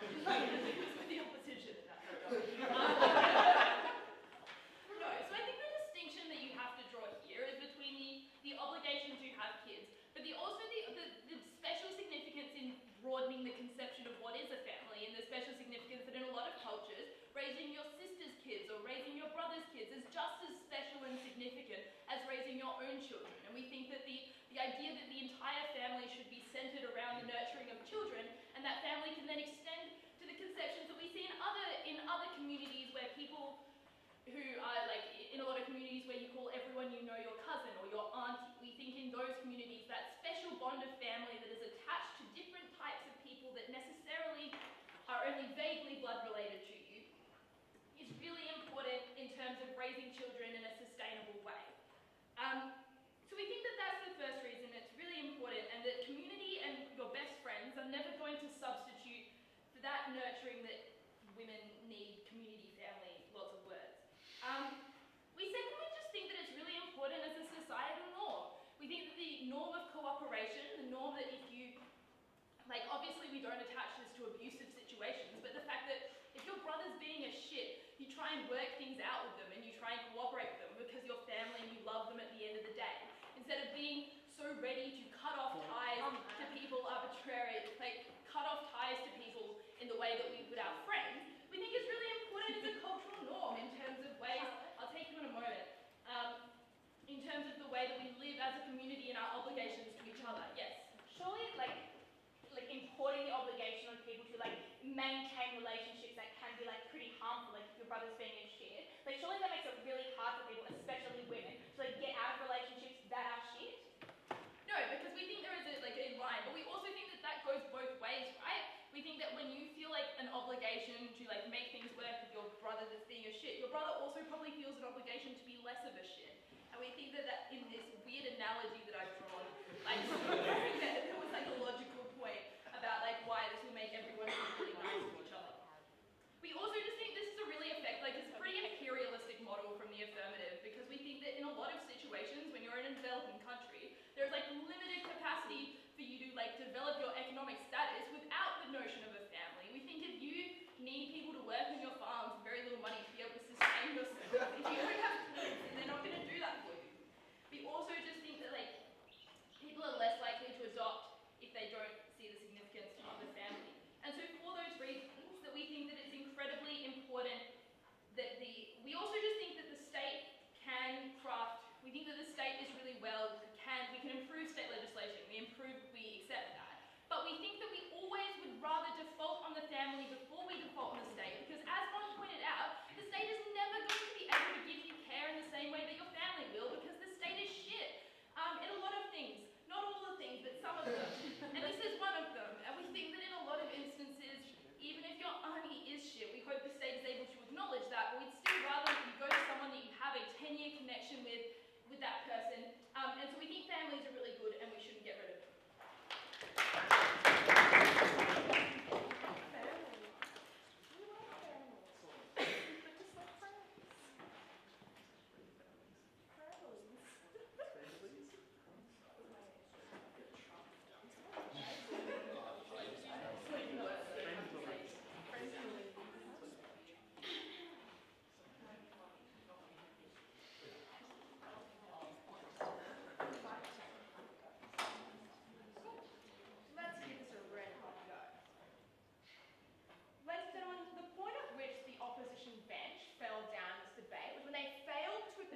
It's with the opposition. No, so I think the distinction that you have to draw here is between the obligation to have kids, but also the special significance in broadening the conception of what is a family, and the special significance that in a lot of cultures, raising your sister's kids or raising your brother's kids is just as special and significant as raising your own children. And we think that the idea that the entire family should be centered around the nurturing of children, and that family can then extend to the conceptions that we see in other communities where people who are like in a lot of communities where you call everyone you know your cousin or your auntie. We think in those communities that special bond of family that is attached to different types of people that necessarily are only vaguely blood related to you is really important in terms of raising children in a sustainable way. So we think that that's the first reason it's really important, and that community and your best friends are never going to substitute for that nurturing that women need. Community, family, lots of words. We secondly just think that it's really important as a societal norm. We think that the norm of cooperation, the norm that if you, like obviously we don't attach this to abusive situations, but the fact that if your brother's being a shit, you try and work things out with them and you try and cooperate with them because you're family and you love them at the end of the day. Instead of being so ready to cut off ties to people arbitrarily, like cut off ties to people in the way that we would our friends, we think it's really important as a cultural norm in terms of ways, I'll take you in a moment, in terms of the way that we live as a community and our obligations to each other. Yes. Surely like importing the obligation on people to like maintain relationships that can be like pretty harmful, like if your brother's being a shit, like surely that makes it really hard for people, especially women, to like get out of relationships that are shit? No, because we think there is a line, but we also think that that goes both ways, right? We think that when you feel like an obligation to like make things work with your brother that's being a shit, your brother also probably feels an obligation to be less of a shit. And we think that in this weird analogy that I've drawn, like there was like a logical point about like why this will make everyone really nice to each other. We also just think this is a really it's a pretty imperialistic model from the affirmative, because we think that in a lot of situations when you're in a developing country, there's like limited capacity for you to like develop your economic status without the notion of a family. We think if you need people to work on your farms with very little money to be able to sustain yourself, if you don't have kids, then they're not going to do that for you. We also just think that like people are less likely to adopt if they don't see the significance of the family. And so for those reasons that we think that it's incredibly important that we also just think that the state can craft, we think that the state is really we can improve state legislation, we accept that. But we think that we always would rather default on the family before we default on the state, because as Ron pointed out, the state is never going to be able to give you care in the same way that your family will, because the state is shit in a lot of things. Not all the things, but some of them. And this is one of them. And we think that in a lot of instances, even if your auntie is shit, we hope the state is able to acknowledge that, but we'd still rather that you go to someone that you have a 10-year connection with that person. And so we think families are really good and we shouldn't get rid of them.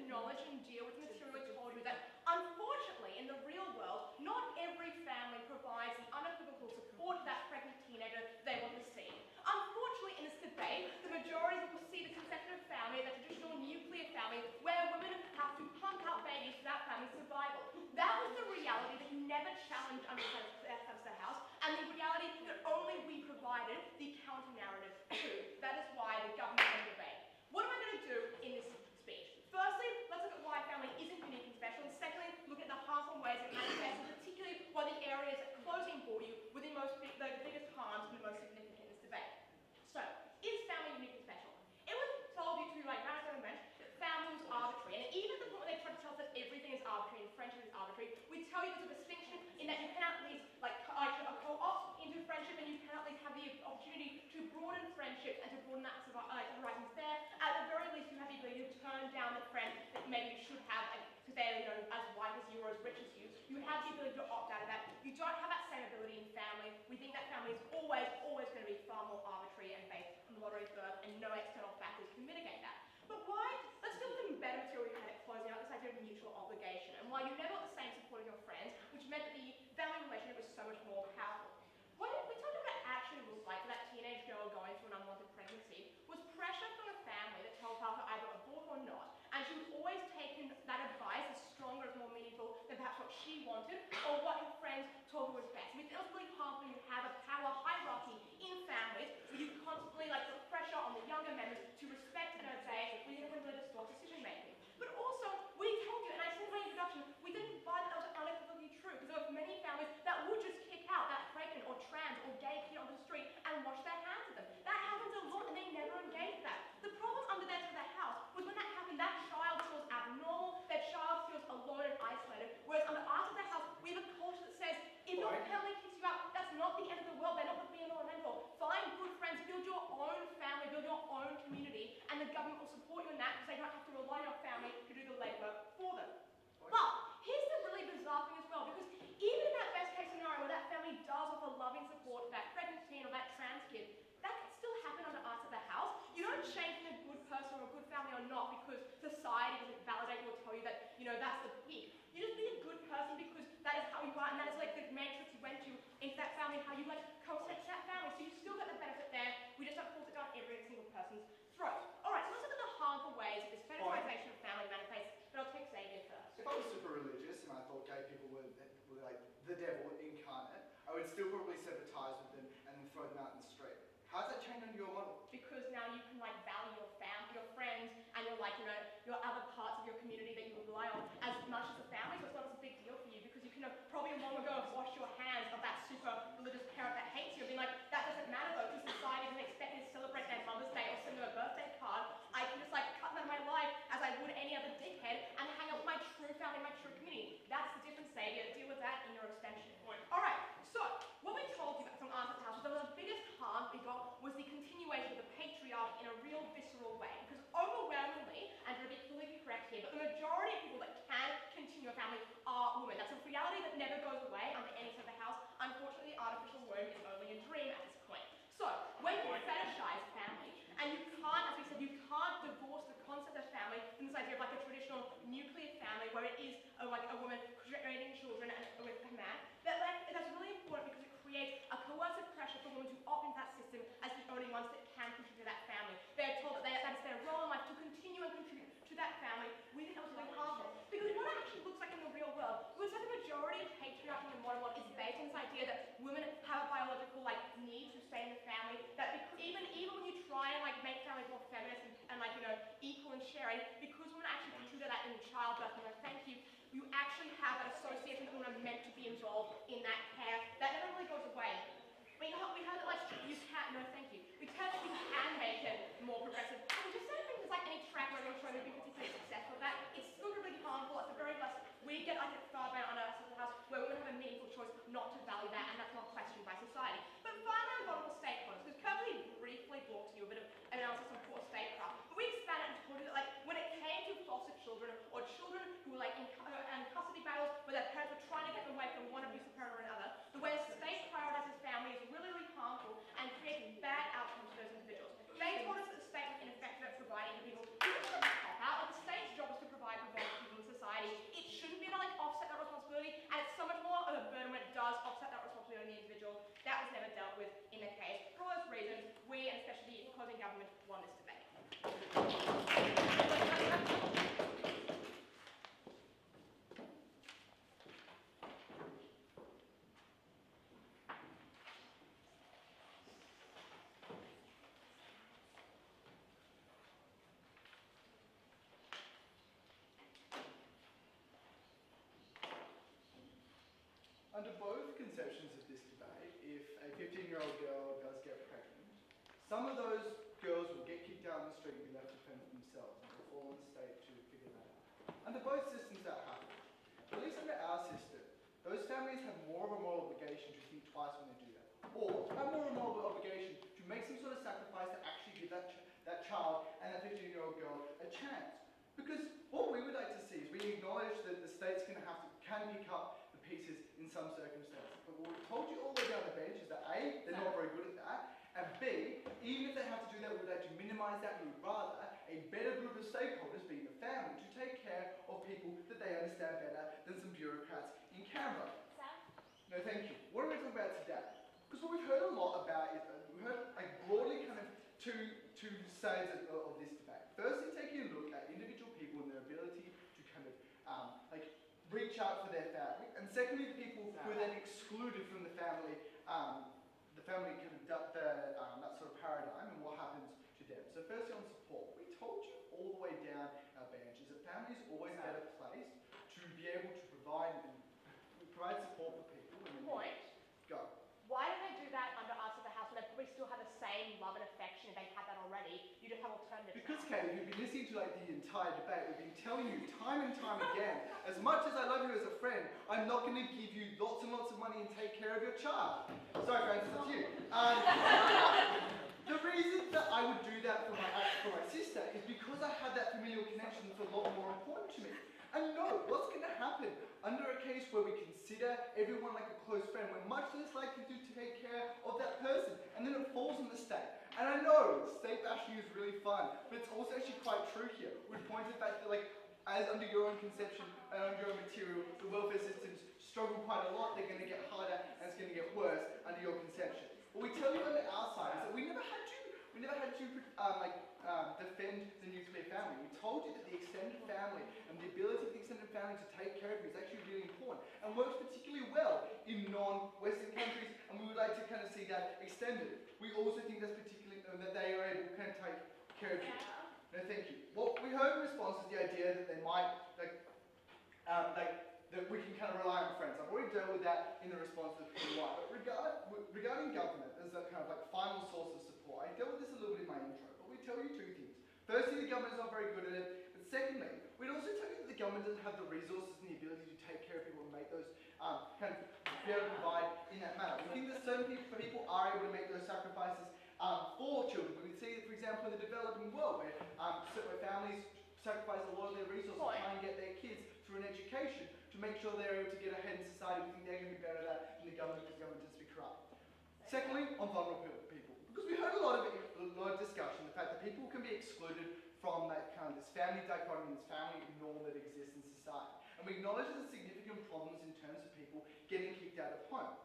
Acknowledge and deal with material we told you that, unfortunately, in the real world, not every family provides the unequivocal support to that pregnant teenager they want to see. Unfortunately, in this debate, the majority will see the conception of family as a traditional nuclear family where women have to pump out babies for that family's survival. That was the reality that never challenged under the House, and the reality that only we provided the counter-narrative to. That is why the government won the debate. What am I going to do in this speech? Firstly, let's look at why family isn't unique and special, and secondly, look at the harmful ways it manifests, and particularly why the areas that closing for you were the biggest harms and the most significant in this debate. So, is family unique and special? miscarriage, birth, and no external factors can mitigate that. But why? Let's deal with the better material we had at closing out this idea of mutual obligation, and why you never got the same support of your friends, which meant that the family relationship was so much more powerful. What we talked about what it actually looked like for that teenage girl going through an unwanted pregnancy was pressure from a family that told her to either abort or not, and she was always taking that advice as stronger, as more meaningful than perhaps what she wanted or what her friends told her was best. I mean, it was really hard when you have a power hierarchy in families where you constantly put pressure on the younger members to respect and obey, when you can really distort decision making. But also, we told you, and I said in my introduction, we didn't buy that was unequivocally true, because there were many families that would just kick out that pregnant or trans or gay kid onto the street and wash their hands of them. That happens a lot, and they never engaged that. The problem under there to the house was when that happened, that child feels abnormal, that child feels alone and isolated, whereas under us at the house, we have a culture that says, if your family kicks you out, that's not the end of the world, they're not the be-all and end-all. Find good friends, build your own family, build your own community, and the government will support you in that because they don't have to rely on your family to do the labor for them. But here's the really bizarre thing as well, because even in that best case scenario where that family does offer loving support for that pregnant teen or that trans kid, that can still happen under us at the house. You don't change from a good person or a good family or not because society doesn't validate you or tell you that, that's the peak. You just be a good person because that is how you are, and that is the matrix you went to into that family, how you concept that family. So you still get the benefit there. We just don't force it down every single person's throat. Alright, so let's look at the harmful ways that this fetishization of family manifests, but I'll take Xavier first. If I was super religious and I thought gay people were like the devil incarnate, I would still probably sever ties with them and then throw them out in the street. How does that change under your model? Because now you can value your family, your friends, and your your other parts of your community that you rely on as much as the family. So it's not as a big deal for you because you can probably long ago have washed your hands of that super religious parent that hates you and being like, that doesn't matter though, because society doesn't expect me to celebrate their Mother's Day or send them a birthday card. I can just cut them out of my life as I would any other dickhead and hang out with my true family, my true community. That's the difference, Xavier. Deal with that in your extension. Alright, so what we told you about from Answer's house was that the biggest harm we got was the continuation of the patriarch in a real visceral way. Because overwhelmingly, and to be politically correct here, but the majority of people that can continue a family are women. That's a reality that never goes away under any side of the house. Unfortunately, the artificial womb is only a dream at this point. So, when you fetishize family, and you can't, as we said, you can't divorce the concept of family from this idea of a traditional nuclear family where it is a woman raising children and with a man, that's really important because it creates a coercive pressure for women to opt into that system as the only ones that can contribute to that family. They're told that that is their role in life to continue and contribute to that family. We think that was really harmful. Because what it actually looks like in the real world, it looks like the majority of patriarchy in the modern world is based on this idea that women have a biological need to stay in the family, that even when you try and make families more feminist and equal and sharing, because women actually contribute to that in childbirth, thank you, you actually have that association that women are meant to be involved in that care. That never really goes away. We heard that you can't, no thank you. We heard that you can make it more progressive. But we just don't think there's any track record of showing that we've been particularly successful with that. It's still really harmful. At the very least, we get far down on our side of the house where women have a meaningful choice not to value that, and that's not questioned by society. But finally, on vulnerable stakeholders, because Kirkby briefly brought to you a bit of analysis on poor statecraft, but we expanded and told you that when it came to foster children or children who were in custody battles where their parents were trying to get them away from one abusive parent or another, the way the state prioritizes family is really, really harmful and creates bad outcomes for those individuals. They told us that the state was ineffective at providing for people who just got to pop out. The state's job is to provide for vulnerable people in society. It shouldn't be to offset that responsibility, and it's so much more of a burden when it does offset that responsibility on the individual. That was never dealt with in the case. For all those reasons, we, and especially the closing government, won this debate. Under both conceptions of this debate, if a 15-year-old girl does get pregnant, some of those girls will get kicked out on the street and be left to fend for themselves, and will fall on the state to figure that out. Under both systems that happens. At least under our system, those families have more of a moral obligation to think twice when they do that. Or have more of a moral obligation to make some sort of sacrifice to actually give that child and that 15-year-old girl a chance. Because what we would like to see is we acknowledge that the states can pick up the pieces in some circumstances. But what we've told you all the way down the bench is that A, they're not very good at that, and B, even if they have to do that, we would like to minimise that. We would rather a better group of stakeholders, being the family, to take care of people that they understand better than some bureaucrats in Canberra. Sam? No, thank you. What are we talking about today? Because what we've heard a lot about is, we've heard like broadly kind of two sides of this debate. Firstly, taking a look at individual people and their ability to kind of reach out for their family, and secondly, the people who are then excluded from the family kind of that sort of paradigm and what happens to them. So firstly, on support, we told you all the way down our benches that family is always better placed to be able to provide support for people. Point. Go. Why don't they do that under us at the house when they probably still have the same love and affection if they had that already? You just have alternatives. Because, now. Katie, you've been listening to the entire debate. We've been telling you time and time again, as much as I love you as a friend, I'm not going to give you lots and lots of money and take care of your child. Sorry, Francis, that's you. The reason that I would do that for my sister is because I had that familial connection that's a lot more important to me. And no, what's going to happen under a case where we consider everyone like a close friend, we're much less likely to take care of that person, and then it falls on the state. And I know state bashing is really fun, but it's also actually quite true here. We pointed back that as under your own conception and under your own material, the welfare systems struggle quite a lot. They're going to get harder and it's going to get worse under your conception. What we tell you on the outside is that we never had to defend the nuclear family. We told you that the extended family and the ability of the extended family to take care of you is actually really important and works particularly well in non-Western countries, and we would like to kind of see that extended. We also think that's particularly that they are able to kind of take care of you. No, thank you. What we heard in response is the idea that they might that we can kind of rely on friends. I've already dealt with that in the response to the PY. But regarding government as a kind of final source of support, I dealt with this a little bit in my intro, but we tell you two things. Firstly, the government is not very good at it, but secondly, we'd also tell you that the government doesn't have the resources and the ability to take care of people and make those be able to provide in that manner. We think that certain people are able to make those sacrifices for children. We see it, for example, in the developing world, where families sacrifice a lot of their resources to try and get their kids through an education to make sure they're able to get ahead in society. We think they're going to be better at that than the government, because the government tends to be corrupt. Secondly, on vulnerable people, because we heard a lot of discussion, the fact that people can be excluded from that kind of this family dichotomy, this family norm that exists in society. And we acknowledge the significant problems in terms of people getting kicked out of home.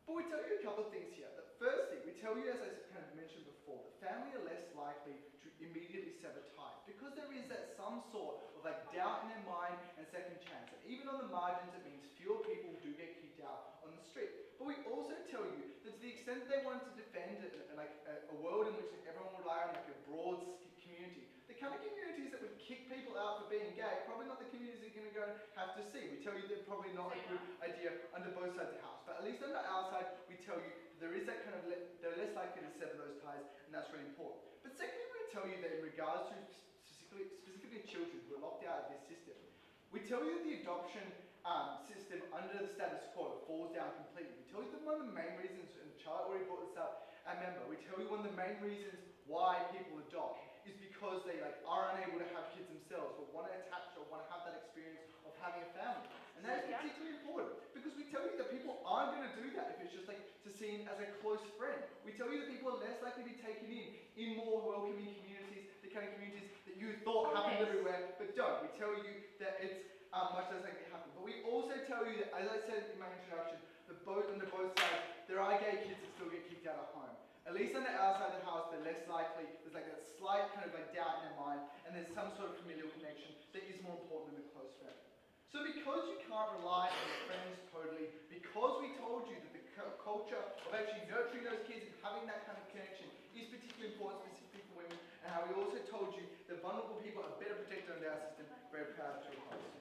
But we tell you a couple of things here. That firstly, we tell you, as I kind of mentioned before, that family are less likely to immediately sever ties, because there is that some sort of doubt in their mind and second chance. And even on the margins, it means fewer people do get kicked out on the street. But we also tell you that to the extent that they wanted to defend a world in which everyone would rely on a broad community, the kind of communities that would kick people out for being gay, probably not the communities that you're going to go and have to see. We tell you they're probably not a good idea under both sides of the house. But at least under our side, we tell you there is that kind of, they're less likely to sever those ties, and that's really important. But secondly, we tell you that in regards to specifically children who are locked out of this system, we tell you that the adoption system under the status quo falls down completely. We tell you that one of the main reasons, and Charlotte already brought this up, we tell you one of the main reasons why people adopt is because they are unable to have kids themselves, but want to attach or want to have that experience of having a family. And that is particularly important, because we tell you that people aren't going to do that if it's just to see as a close friend. We tell you that people are less likely to be taken in more welcoming communities, the kind of communities that you thought happened everywhere, but don't. We tell you that it's much less likely to happen. But we also tell you that, as I said in my introduction, that on both sides, there are gay kids that still get kicked out of home. At least on the outside of the house, they're less likely, there's that slight kind of doubt in their mind, and there's some sort of familial connection that is more important than a close friend. So because you can't rely on your friends totally, because we told you that the culture of actually nurturing those kids and having that kind of connection is particularly important, specifically for women, and how we also told you that vulnerable people are better protected under our system, very proud to oppose.